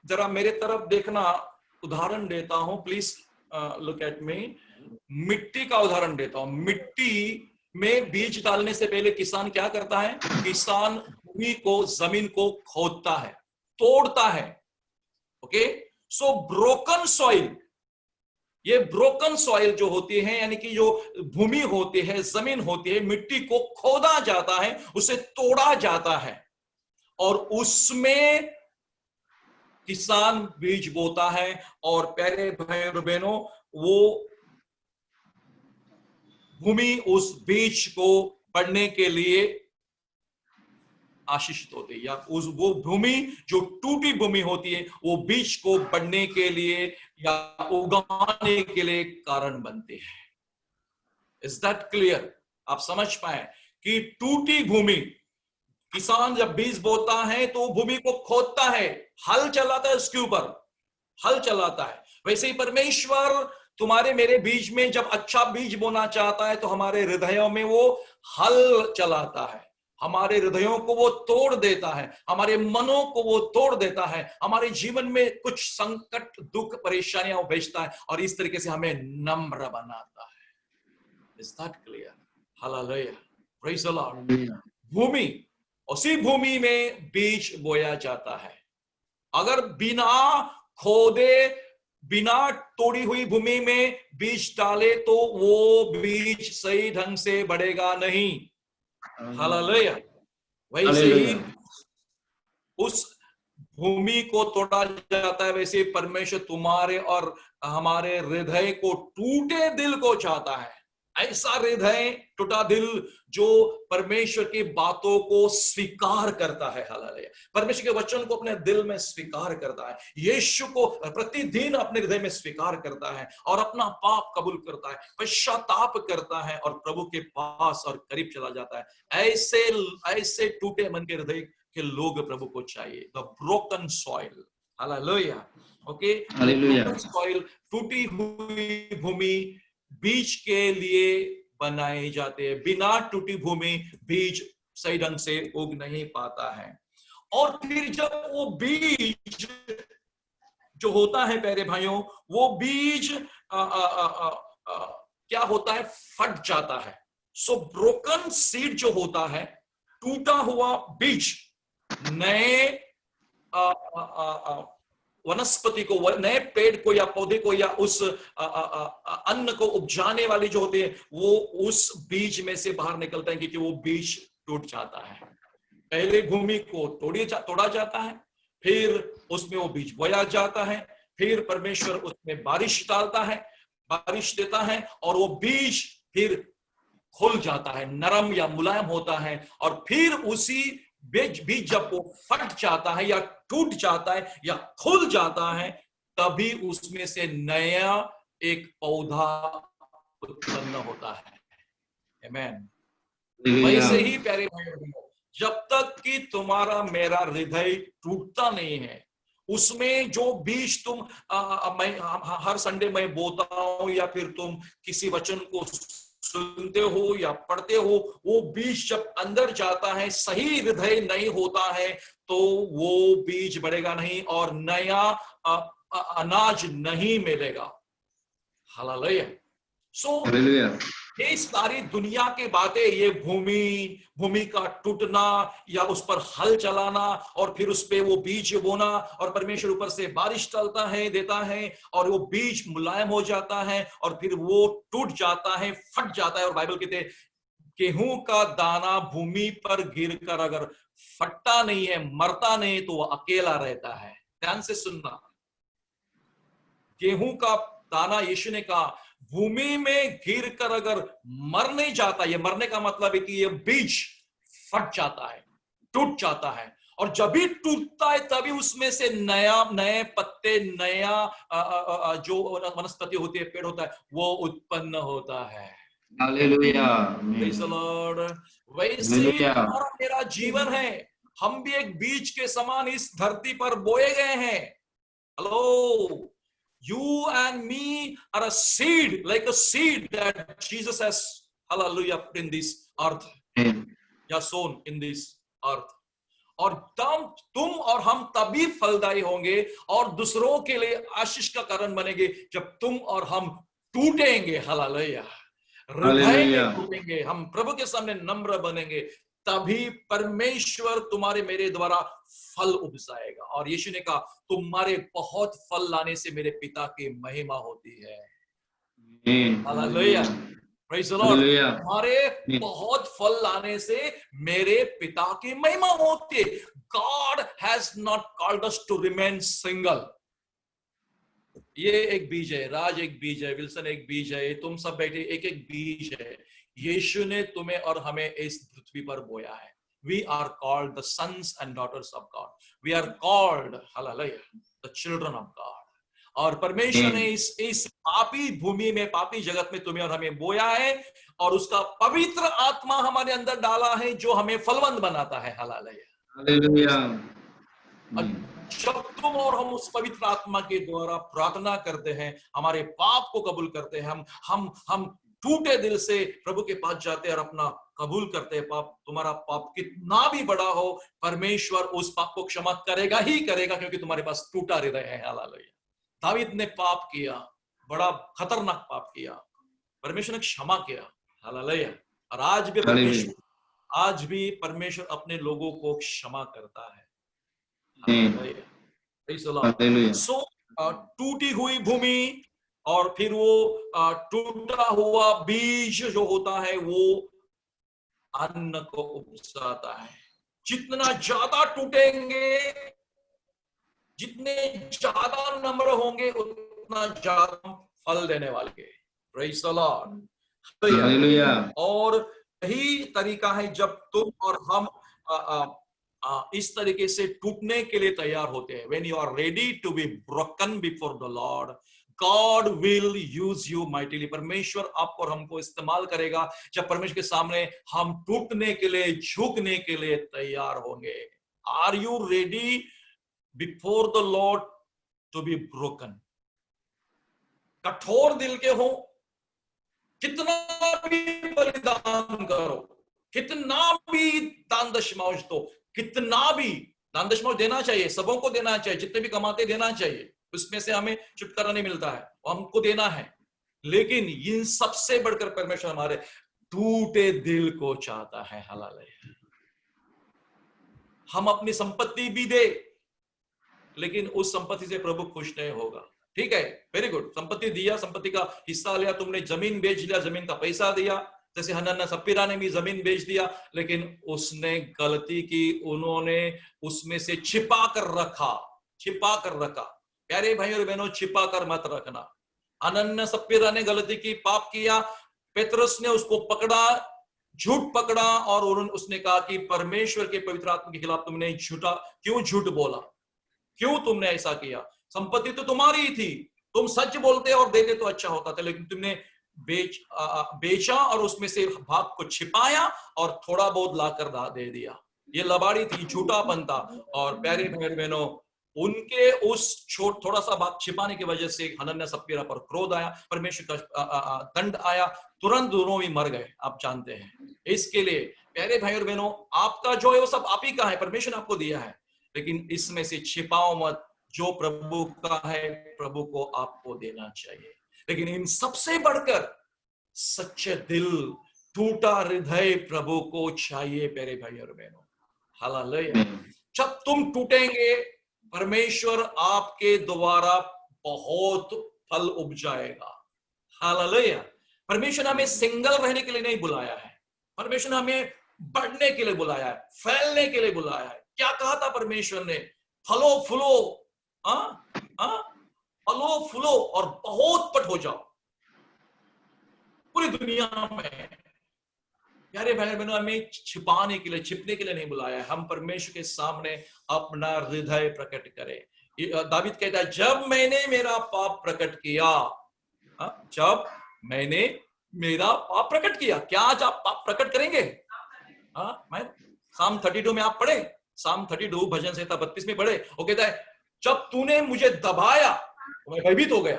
जरा मेरे तरफ देखना, उदाहरण देता हूं, प्लीज लुक एट मी। मिट्टी का उदाहरण देता हूं। मिट्टी में बीज डालने से पहले किसान क्या करता है? किसान भूमि को, जमीन को खोदता है, तोड़ता है। ओके, सो ब्रोकन सॉइल, ये ब्रोकन सॉइल जो होती है, यानी कि जो भूमि होती है, जमीन होती है, मिट्टी को खोदा जाता है, उसे तोड़ा जाता है और उसमें किसान बीज बोता है। और प्यारे भाई और बहनों, वो भूमि उस बीज को बढ़ने के लिए आशीषित होती है, या वो भूमि जो टूटी भूमि होती है, वो बीज को बढ़ने के लिए या उगाने के लिए कारण बनती है। Is that clear? आप समझ पाए कि टूटी भूमि, किसान जब बीज बोता है तो भूमि को खोदता है, हल चलाता है, उसके ऊपर हल चलाता है। वैसे ही परमेश्वर तुम्हारे मेरे बीज में जब अच्छा बीज बोना चाहता है तो हमारे हृदयों में वो हल चलाता है, हमारे हृदयों को वो तोड़ देता है, हमारे मनों को वो तोड़ देता है, हमारे जीवन में कुछ संकट, दुख, परेशानियां भेजता है और इस तरीके से हमें नम्र बनाता है। Is that clear? Hallelujah, praise the Lord. भूमि, उसी भूमि में बीज बोया जाता है। अगर बिना खोदे, बिना तोड़ी हुई भूमि में बीज डाले तो वो बीज सही ढंग से बढ़ेगा नहीं। हालेलुया। वैसे ही उस भूमि को तोड़ा जाता है, वैसे परमेश्वर तुम्हारे और हमारे हृदय को, टूटे दिल को चाहता है। ऐसा हृदय, टूटा दिल जो परमेश्वर की बातों को स्वीकार करता है। हालेलुया। परमेश्वर के वचन को अपने दिल में स्वीकार करता है, यीशु को प्रतिदिन अपने हृदय में स्वीकार करता है और अपना पाप कबूल करता है, पश्चाताप करता है और प्रभु के पास और करीब चला जाता है। ऐसे टूटे मन के हृदय के लोग प्रभु को चाहिए। The broken soil. Hallelujah. Okay, broken soil, टूटी हुई भूमि बीज के लिए बनाए जाते हैं। बिना टूटी भूमि बीज सही ढंग से उग नहीं पाता है। और फिर जब वो बीज जो होता है प्यारे भाइयों, वो बीज क्या होता है? फट जाता है। सो ब्रोकन सीड जो होता है, टूटा हुआ बीज, नए वनस्पति को, नए पेड़ को या पौधे को या उस अन्न को उपजाने वाली जो होती है, वो उस बीज में से बाहर निकलता है, क्योंकि वो बीज टूट जाता है। पहले भूमि को तोड़ा जाता है, फिर उसमें वो बीज बोया जाता है, फिर परमेश्वर उसमें बारिश डालता है, बारिश देता है और वो बीज फिर खुल जाता है, नरम या मुलायम होता है। और फिर उसी बीज जब वो फट जाता है या टूट जाता है या खुल जाता है, तभी उसमें से नया एक पौधा उत्पन्न होता है। आमीन। वैसे ही प्यारे भाइयों, जब तक कि तुम्हारा मेरा हृदय टूटता नहीं है, उसमें जो बीज तुम मैं हर संडे में बोता हूं या फिर तुम किसी वचन को सुनते हो या पढ़ते हो, वो बीज जब अंदर जाता है, सही हृदय नहीं होता है, तो वो बीज बढ़ेगा नहीं और नया अनाज नहीं मिलेगा। हालेलुया। सो ये सारी दुनिया की बातें, ये भूमि का टूटना या उस पर हल चलाना और फिर उस पे वो बीज बोना और परमेश्वर ऊपर से बारिश डालता है, देता है और वो बीज मुलायम हो जाता है और फिर वो टूट जाता है, फट जाता है। और बाइबल कहते हैं गेहूं का दाना भूमि पर गिरकर अगर फटता नहीं है, मरता नहीं, तो वह अकेला रहता है। ध्यान से सुनना, गेहूं का दाना यीशु ने कहा भूमि में गिर कर अगर मर नहीं जाता, ये मरने का मतलब है कि ये बीज फट जाता है, टूट जाता है, और जब भी टूटता है तभी उसमें से नए पत्ते, नया जो वनस्पति होती है, पेड़ होता है, वो उत्पन्न होता है। हालेलुया। Praise the Lord। वैसे ही तुम्हारा मेरा जीवन है, हम भी एक बीज के समान इस धरती पर बोए गए हैं। Hello, you and me are a seed, like a seed that Jesus has, hallelujah, in this earth, या sown in this earth। और तुम और हम तभी फलदायी होंगे और दूसरों के लिए आशीष का कारण बनेंगे जब तुम और हम टूटेंगे। हालेलुया, हृदय में टूटेंगे, हम प्रभु के सामने नम्र बनेंगे, तभी परमेश्वर तुम्हारे मेरे द्वारा फल उपजाएगा। और यीशु ने कहा तुम्हारे बहुत फल लाने से मेरे पिता की महिमा होती है। Hallelujah, praise the Lord. तुम्हारे बहुत फल लाने से मेरे पिता की महिमा होती है। God has not called us to remain single. ये एक बीज है, राज एक बीज है, विल्सन एक बीज है, तुम सब बैठे एक एक बीज है। यीशु ने तुम्हें और हमें इस पृथ्वी पर बोया है। We are called the sons and daughters of God. We are called, hallelujah, the children of God. और परमेश्वर ने इस पापी भूमि में, पापी जगत में तुम्हें और हमें बोया है और उसका पवित्र आत्मा हमारे अंदर डाला है जो हमें फलवंत बनाता है। हालेलुया। जब तुम और हम उस पवित्र आत्मा के द्वारा प्रार्थना करते हैं, हमारे पाप को कबूल करते हैं, हम टूटे दिल से प्रभु के पास जाते हैं और अपना कबूल करते हैं। पाप, तुम्हारा पाप कितना भी बड़ा हो, परमेश्वर उस पाप को क्षमा करेगा ही करेगा, क्योंकि तुम्हारे पास टूटा हृदय है। हालेलुया। दाऊद ने पाप किया, बड़ा खतरनाक पाप किया, परमेश्वर ने क्षमा किया। हालेलुया। और आज भी परमेश्वर अपने लोगों को क्षमा करता है। सो टूटी हुई भूमि और फिर वो टूटा हुआ बीज जो होता है वो अन्न को उपजाता है। जितना ज्यादा टूटेंगे, जितने ज्यादा नम्र होंगे, उतना ज्यादा फल देने वाले। Praise the Lord. हालेलुया। और यही तरीका है जब तुम और हम इस तरीके से टूटने के लिए तैयार होते हैं। When you are ready to be broken before the Lord, God will use you mightily। परमेश्वर आपको और हमको इस्तेमाल करेगा जब परमेश्वर के सामने हम टूटने के लिए, झुकने के लिए तैयार होंगे। Are you ready before the Lord to be broken? कठोर दिल के हो, कितना भी बलिदान करो, कितना भी दान दशमांश दो, कितना भी दान दशमांश देना चाहिए, सबों को देना चाहिए, जितने भी कमाते देना चाहिए, उसमें से हमें छुटकारा नहीं मिलता है, हमको देना है। लेकिन इन सबसे बढ़कर परमेश्वर हमारे टूटे दिल को चाहता है। हालेलुया। हम अपनी संपत्ति भी दे, लेकिन उस संपत्ति से प्रभु खुश नहीं होगा। ठीक है, वेरी गुड, संपत्ति दिया, संपत्ति का हिस्सा लिया, तुमने जमीन बेच लिया, जमीन का पैसा दिया, जैसे हनन्याह सप्पीरा ने भी जमीन बेच दिया, लेकिन उसने गलती की, उन्होंने उसमें से छिपा कर रखा। प्यारे भाई और बहनों, छिपा कर मत रखना। हनन्याह सप्पीरा ने गलती की, पाप किया, पेतरुस ने उसको पकड़ा, झूठ पकड़ा और उसने कहा कि परमेश्वर के पवित्र आत्मा के खिलाफ तुमने क्यों झूठ बोला, क्यों तुमने ऐसा किया? संपत्ति तो तुम्हारी ही थी, तुम सच बोलते और देते तो अच्छा होता था, लेकिन तुमने बेचा और उसमें से भाग को छिपाया और थोड़ा बहुत लाकर दे दिया। ये लबाड़ी थी, झूठापन था। और प्यारे भाई बहनों, उनके उस थोड़ा सा भाग छिपाने की वजह से हनन्याह सप्पीरा पर क्रोध आया, परमेश्वर का दंड आया, तुरंत दोनों ही मर गए, आप जानते हैं। इसके लिए प्यारे भाई और बहनों, आपका जो है वो सब आप ही का है, परमेश्वर ने आपको दिया है, लेकिन इसमें से छिपाओ मत। जो प्रभु का है, प्रभु को आपको देना चाहिए। लेकिन इन सबसे बढ़कर सच्चे दिल, टूटा हृदय प्रभु को चाहिए प्यारे भाई और बहनों। हालेलुया। जब तुम टूटेंगे, परमेश्वर आपके द्वारा बहुत फल उपजाएगा। हालेलुया। परमेश्वर ने हमें सिंगल रहने के लिए नहीं बुलाया है, परमेश्वर ने हमें बढ़ने के लिए बुलाया है, फैलने के लिए बुलाया है। क्या कहा था परमेश्वर ने? फलो फूलो, फलो फूलो और बहुत पट हो जाओ पूरी दुनिया में। प्यारे भाई बहनों, हमें छिपाने के लिए, छिपने के लिए नहीं बुलाया है। हम परमेश्वर के सामने अपना हृदय प्रकट करें। दावीद कहता है, जब मैंने मेरा पाप प्रकट किया, जब मैंने मेरा पाप प्रकट किया। क्या आज आप पाप प्रकट करेंगे? मैं साम 32 में आप पढ़े, साम 32 भजन संहिता 32 में पढ़े। वो कहता है, जब तूने मुझे दबाया तो मैं भयभीत हो गया,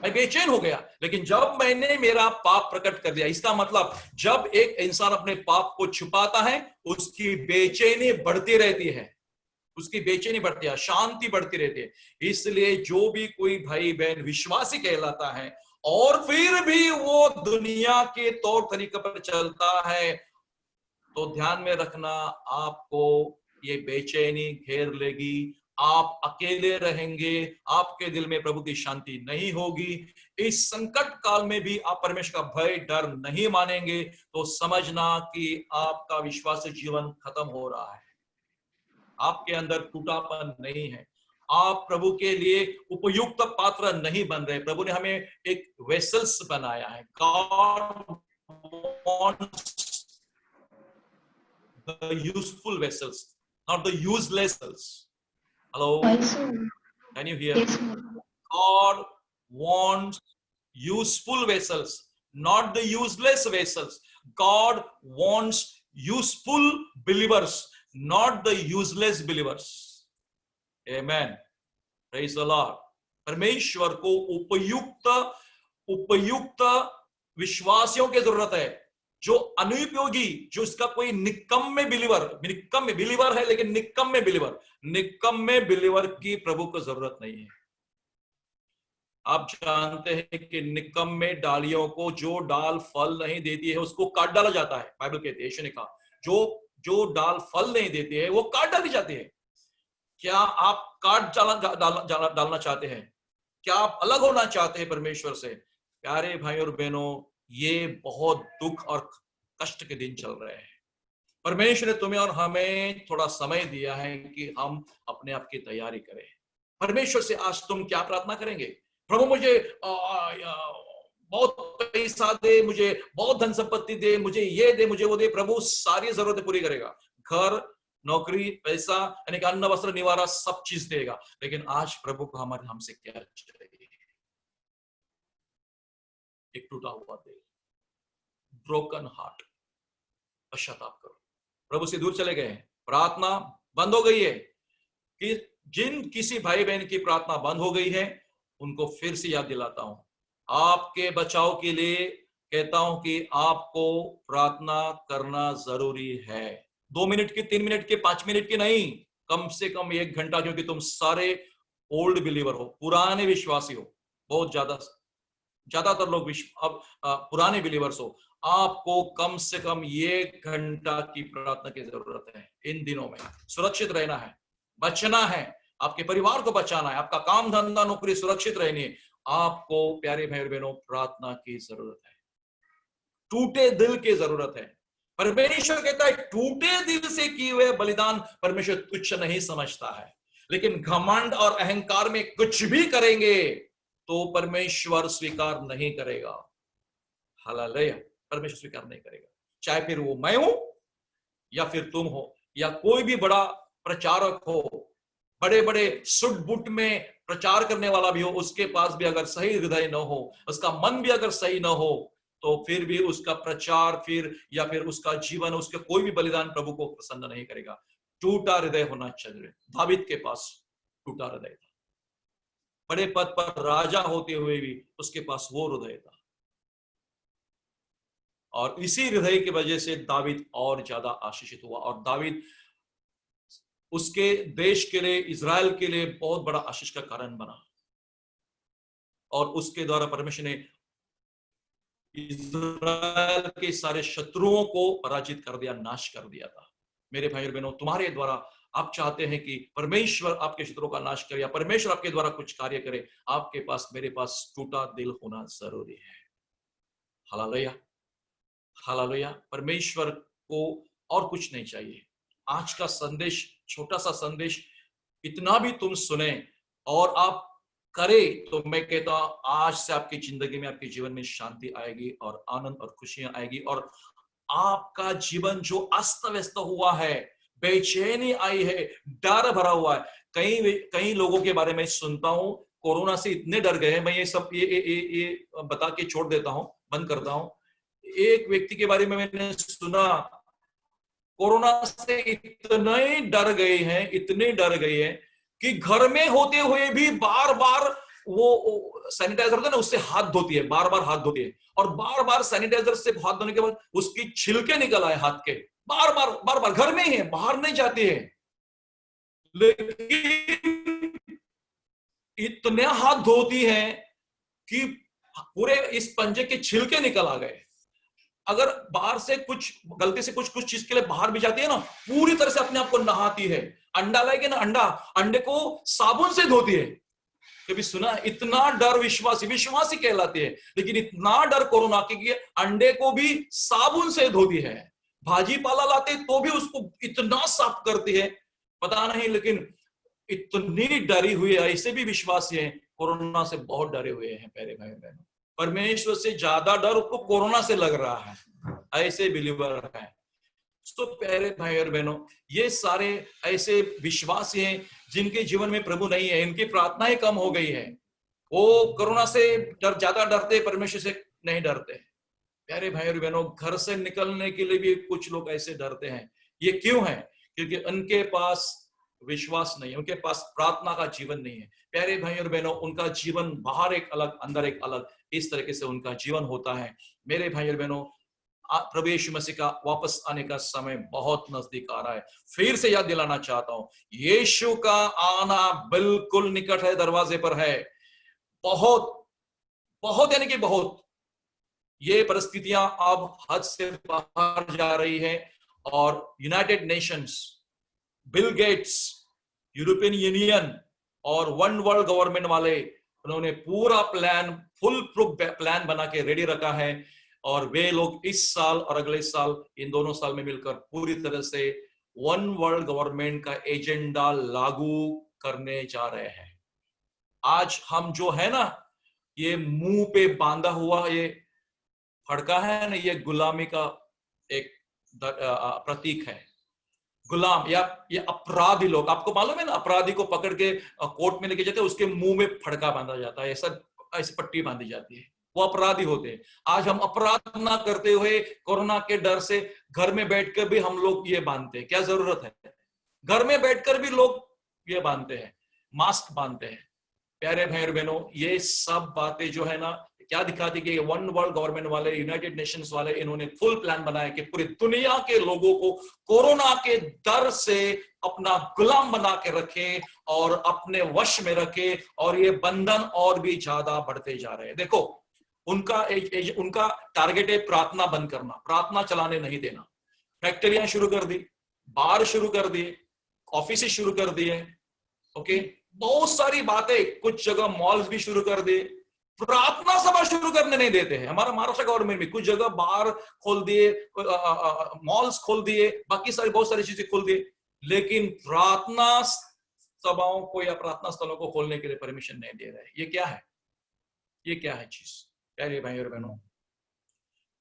मैं बेचैन हो गया, लेकिन जब मैंने मेरा पाप प्रकट कर दिया। इसका मतलब जब एक इंसान अपने पाप को छुपाता है, उसकी बेचैनी बढ़ती रहती है, उसकी बेचैनी बढ़ती है, शांति बढ़ती रहती है। इसलिए जो भी कोई भाई बहन विश्वासी कहलाता है और फिर भी वो दुनिया के तौर तरीके पर चलता है, तो ध्यान में रखना, आपको ये बेचैनी घेर लेगी, आप अकेले रहेंगे, आपके दिल में प्रभु की शांति नहीं होगी। इस संकट काल में भी आप परमेश्वर का भय डर नहीं मानेंगे, तो समझना कि आपका विश्वास जीवन खत्म हो रहा है, आपके अंदर टूटापन नहीं है, आप प्रभु के लिए उपयुक्त पात्र नहीं बन रहे। प्रभु ने हमें एक वेसल्स बनाया है। God wants the useful vessels, not the useless vessels. Hello? Can you hear? Yes, God wants useful vessels, not the useless vessels. God wants useful believers, not the useless believers. Amen. Praise the Lord. परमेश्वर को उपयुक्त विश्वासियों की जरूरत है, जो अनुपयोगी, जो इसका कोई निकम्मे बिलीवर है, लेकिन निकम्मे बिलीवर की प्रभु को जरूरत नहीं है। आप जानते हैं कि निकम्मे डालियों को, जो डाल फल नहीं देती है उसको काट डाला जाता है। बाइबल कहती है, यीशु ने कहा, जो डाल फल नहीं देती है वो काट डाली जाती है। क्या आप काट डालना चाहते हैं? क्या आप अलग होना चाहते हैं परमेश्वर से? प्यारे भाई और बहनों, ये बहुत दुख और कष्ट के दिन चल रहे हैं। परमेश्वर ने तुम्हें और हमें थोड़ा समय दिया है कि हम अपने आप की तैयारी करें। परमेश्वर से आज तुम क्या प्रार्थना करेंगे? प्रभु मुझे बहुत पैसा दे, मुझे बहुत धन संपत्ति दे, मुझे ये दे, मुझे वो दे। प्रभु सारी जरूरतें पूरी करेगा, घर, नौकरी, पैसा, यानी कि अन्न, वस्त्र, निवारा, सब चीज देगा। लेकिन आज प्रभु को हमसे क्या चाहिए? एक टूटा हुआ दिल, ब्रोकन हार्ट। पश्चाताप करो। प्रभु से दूर चले गए हैं, प्रार्थना बंद हो गई है। कि जिन किसी भाई बहन की प्रार्थना बंद हो गई है, उनको फिर से याद दिलाता हूं, आपके बचाव के लिए कहता हूं कि आपको प्रार्थना करना जरूरी है। 2 मिनट की, 3 मिनट की, 5 मिनट की नहीं, कम से कम 1 घंटा, क्योंकि तुम सारे ओल्ड बिलीवर हो, पुराने विश्वासी हो। बहुत ज्यादातर लोग अब पुराने बिलीवर्स हो। आपको कम से कम 1 घंटा की प्रार्थना की जरूरत है। इन दिनों में सुरक्षित रहना है, बचना है, आपके परिवार को बचाना है, आपका काम धंधा नौकरी सुरक्षित रहनी है। आपको प्यारे भाई और बहनों प्रार्थना की जरूरत है, टूटे दिल की जरूरत है। परमेश्वर कहता है, टूटे दिल से किए हुए बलिदान परमेश्वर तुच्छ नहीं समझता है। लेकिन घमंड और अहंकार में कुछ भी करेंगे तो परमेश्वर स्वीकार नहीं करेगा। हालेलुया। परमेश्वर स्वीकार नहीं करेगा, चाहे फिर वो मैं हूं या फिर तुम हो, या कोई भी बड़ा प्रचारक हो, बड़े बड़े सुट बुट में प्रचार करने वाला भी हो, उसके पास भी अगर सही हृदय न हो, उसका मन भी अगर सही न हो, तो फिर भी उसका प्रचार या फिर उसका जीवन, उसके कोई भी बलिदान प्रभु को प्रसन्न नहीं करेगा। टूटा हृदय होना चाहिए। दावीद के पास टूटा हृदय था, बड़े पद पर राजा होते हुए भी उसके पास वो हृदय था, और इसी हृदय की वजह से दावीद और ज्यादा आशीषित हुआ। और दावीद उसके देश के लिए, इजराइल के लिए बहुत बड़ा आशीष का कारण बना, और उसके द्वारा परमेश्वर ने इज़राइल के सारे शत्रुओं को पराजित कर दिया, नाश कर दिया था। मेरे भाई और बहनों, तुम्हारे द्वारा आप चाहते हैं कि परमेश्वर आपके शत्रुओं का नाश करे या परमेश्वर आपके द्वारा कुछ कार्य करे, आपके पास, मेरे पास टूटा दिल होना जरूरी है। Hallelujah, hallelujah. परमेश्वर को और कुछ नहीं चाहिए। आज का संदेश, छोटा सा संदेश, इतना भी तुम सुने और आप करे तो मैं कहता हूं आज से आपकी जिंदगी में, आपके जीवन में शांति आएगी और आनंद और खुशियां आएगी, और आपका जीवन जो अस्त व्यस्त हुआ है, बेचैनी आई है, डर भरा हुआ है। कई लोगों के बारे में सुनता हूं, कोरोना से इतने डर गए हैं। मैं ये सब ये बता के छोड़ देता हूं, बंद करता हूं। एक व्यक्ति के बारे में मैंने सुना, कोरोना से इतने डर गए हैं, इतने डर गए हैं कि घर में होते हुए भी बार बार वो सैनिटाइजर होता है ना, उससे हाथ धोती है, बार बार हाथ धोती है, और बार बार सैनिटाइजर से हाथ धोने के बाद उसकी छिलके निकल आए हाथ के, बार बार घर में ही है, बाहर नहीं जाती है, लेकिन इतने हाथ धोती है कि पूरे इस पंजे के छिलके निकल आ गए। अगर बाहर से कुछ गलती से कुछ चीज के लिए बाहर भी जाती है ना, पूरी तरह से अपने आप को नहाती है। अंडा लाएगी ना, अंडे को साबुन से धोती है। कभी सुना? इतना डर विश्वासी कहलाती है, लेकिन इतना डर कोरोना के कि अंडे को भी साबुन से धोती है। भाजी पाला लाते तो भी उसको इतना साफ करती है, पता नहीं, लेकिन इतनी डरी हुई है। ऐसे भी विश्वासी हैं, कोरोना से बहुत डरे हुए हैं प्यारे भाई बहनों। परमेश्वर से ज्यादा डर उसको कोरोना से लग रहा है, ऐसे बिलीवर है। तो प्यारे भाई और बहनों, ये सारे ऐसे विश्वासी हैं जिनके जीवन में प्रभु नहीं है, इनकी प्रार्थनाएं कम हो गई है। वो कोरोना से ज्यादा डरते, परमेश्वर से नहीं डरते। प्यारे भाई और बहनों, घर से निकलने के लिए भी कुछ लोग ऐसे डरते हैं। ये क्यों है? क्योंकि उनके पास विश्वास नहीं है, उनके पास प्रार्थना का जीवन नहीं है। प्यारे भाई और बहनों, उनका जीवन बाहर एक अलग, अंदर एक अलग, इस तरीके से उनका जीवन होता है। मेरे भाई और बहनों, प्रभु यीशु मसीह का वापस आने का समय बहुत नजदीक आ रहा है। फिर से याद दिलाना चाहता हूं, यीशु का आना बिल्कुल निकट है, दरवाजे पर है। बहुत बहुत यानी कि बहुत, ये परिस्थितियां अब हद से बाहर जा रही है, और United Nations, Bill Gates, European union और वन वर्ल्ड गवर्नमेंट वाले, उन्होंने पूरा प्लान, फुल प्रूफ प्लान बना के रेडी रखा है, और वे लोग इस साल और अगले साल, इन दोनों साल में मिलकर पूरी तरह से वन वर्ल्ड गवर्नमेंट का एजेंडा लागू करने जा रहे हैं। आज हम जो है ना, ये मुंह पे बांधा हुआ ये फड़का है ना, ये गुलामी का एक प्रतीक है। गुलाम या ये अपराधी लोग, आपको मालूम है ना, अपराधी को पकड़ के कोर्ट में लेके जाते हैं, उसके मुंह में फड़का बांधा जाता है, ऐसी पट्टी बांधी जाती है, वो अपराधी होते हैं। आज हम अपराध ना करते हुए कोरोना के डर से घर में बैठकर भी हम लोग ये बांधते हैं। क्या जरूरत है? घर में बैठकर भी लोग ये बांधते हैं, मास्क बांधते हैं। प्यारे भाई और बहनों, ये सब बातें जो है ना, क्या दिखाती कि वन वर्ल्ड गवर्नमेंट वाले, यूनाइटेड नेशंस वाले, इन्होंने फुल प्लान बनाया कि पूरी दुनिया के लोगों को कोरोना के डर से अपना गुलाम बना के रखे और अपने वश में रखे, और ये बंधन और भी ज्यादा बढ़ते जा रहे हैं। देखो, उनका टारगेट है प्रार्थना बंद करना, प्रार्थना चलाने नहीं देना। फैक्ट्रियां शुरू कर दी, बार शुरू कर दिए, ऑफिस शुरू कर दिए, ओके, बहुत सारी बातें, कुछ जगह मॉल्स भी शुरू कर दिए, प्रार्थना सभा शुरू करने नहीं देते हैं। हमारा महाराष्ट्र गवर्नमेंट में कुछ जगह बार खोल दिए, मॉल्स खोल दिए, बाकी सारी बहुत सारी चीजें खोल दिए, लेकिन प्रार्थना सभाओं को या प्रार्थना स्थलों को खोलने के लिए परमिशन नहीं दे रहे। ये क्या है? ये क्या है चीज? प्यारे भाई और बहनों,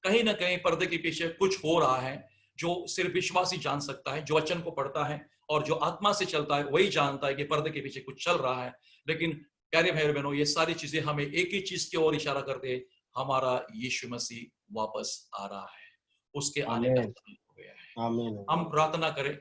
कहीं ना कहीं पर्दे के पीछे कुछ हो रहा है जो सिर्फ विश्वासी जान सकता है, जो वचन को पढ़ता है और जो आत्मा से चलता है वही जानता है कि पर्दे के पीछे कुछ चल रहा है। लेकिन प्यारे भाई और बहनों, ये सारी चीजें हमें एक ही चीज की ओर इशारा करते हैं, हमारा यीशु मसीह वापस आ रहा है, उसके आने का समय हो गया है। हम प्रार्थना करें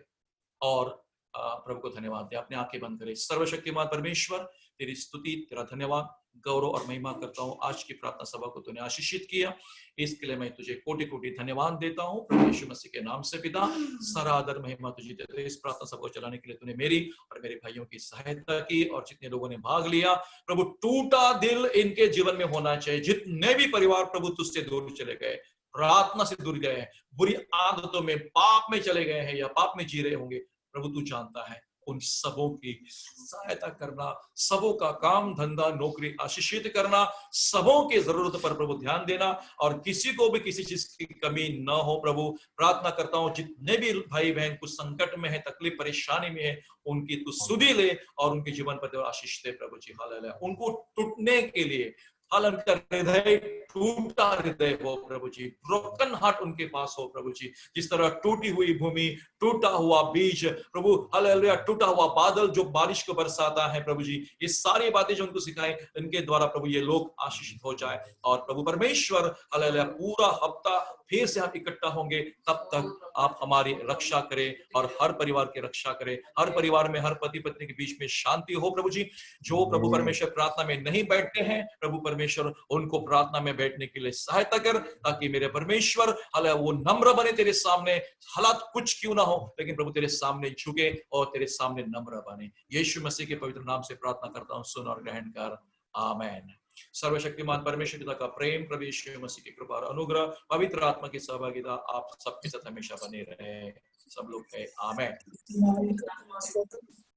और प्रभु को धन्यवाद दें। अपने आंखें बंद करें। सर्वशक्तिमान परमेश्वर, तेरी स्तुति, तेरा धन्यवाद, गौरव और महिमा करता हूँ। आज की प्रार्थना सभा को तूने आशीषित किया, इसके लिए मैं तुझे कोटि कोटि धन्यवाद देता हूँ प्रभु यीशु मसीह के नाम से। पिता, सारा आदर महिमा तुझे देते हैं। इस प्रार्थना सभा को चलाने के लिए तूने मेरी और मेरे भाइयों की सहायता की, और जितने लोगों ने भाग लिया प्रभु, टूटा दिल इनके जीवन में होना चाहिए। जितने भी परिवार प्रभु तुझसे दूर चले गए, प्रार्थना से दूर गए हैं, बुरी आदतों में, पाप में चले गए हैं या पाप में जी रहे होंगे, प्रभु तू जानता है, उन सबों की सहायता करना, सबों का काम धंधा नौकरी आशीषित करना, सबों के जरूरत पर प्रभु ध्यान देना, और किसी को भी किसी चीज की कमी न हो। प्रभु प्रार्थना करता हूँ जितने भी भाई बहन कुछ संकट में है, तकलीफ परेशानी में है, उनकी तू सुधि ले और उनके जीवन पर आशीष दे प्रभु जी। हालेलुया। उनको टूटने के लिए, उनका हृदय टूटा हृदय हो प्रभु जी, ब्रोकन हार्ट उनके पास हो प्रभु जी। जिस तरह टूटी हुई भूमि, टूटा हुआ बीज प्रभु, हालेलुया, टूटा हुआ बादल जो बारिश को बरसाता है प्रभु जी, ये सारी बातें जो उनको सिखाए, इनके द्वारा प्रभु ये लोग आशीषित हो जाए। और प्रभु परमेश्वर हालेलुया, पूरा हफ्ता फिर से हम इकट्ठा होंगे, तब तक आप हमारी रक्षा करें और हर परिवार की रक्षा करें। हर परिवार में, हर पति पत्नी के बीच में शांति हो प्रभु जी। जो प्रभु परमेश्वर प्रार्थना में नहीं बैठते हैं, प्रभु परमेश्वर उनको प्रार्थना में बैठने के लिए सहायता कर, ताकि मेरे परमेश्वर हालेलुया वो नम्र बने तेरे सामने। हालात कुछ क्यों ना हो, लेकिन प्रभु तेरे सामने झुके और तेरे सामने नम्र बने। यीशु मसीह के पवित्र नाम से प्रार्थना करता हूँ, सुन और ग्रहण कर, आमेन। सर्वशक्तिमान परमेश्वर पिता का प्रेम, प्रभु यीशु मसीह की कृपा और अनुग्रह, पवित्र आत्मा की सहभागिता आप सबके साथ हमेशा बने रहे। सब लोग कहे आमेन।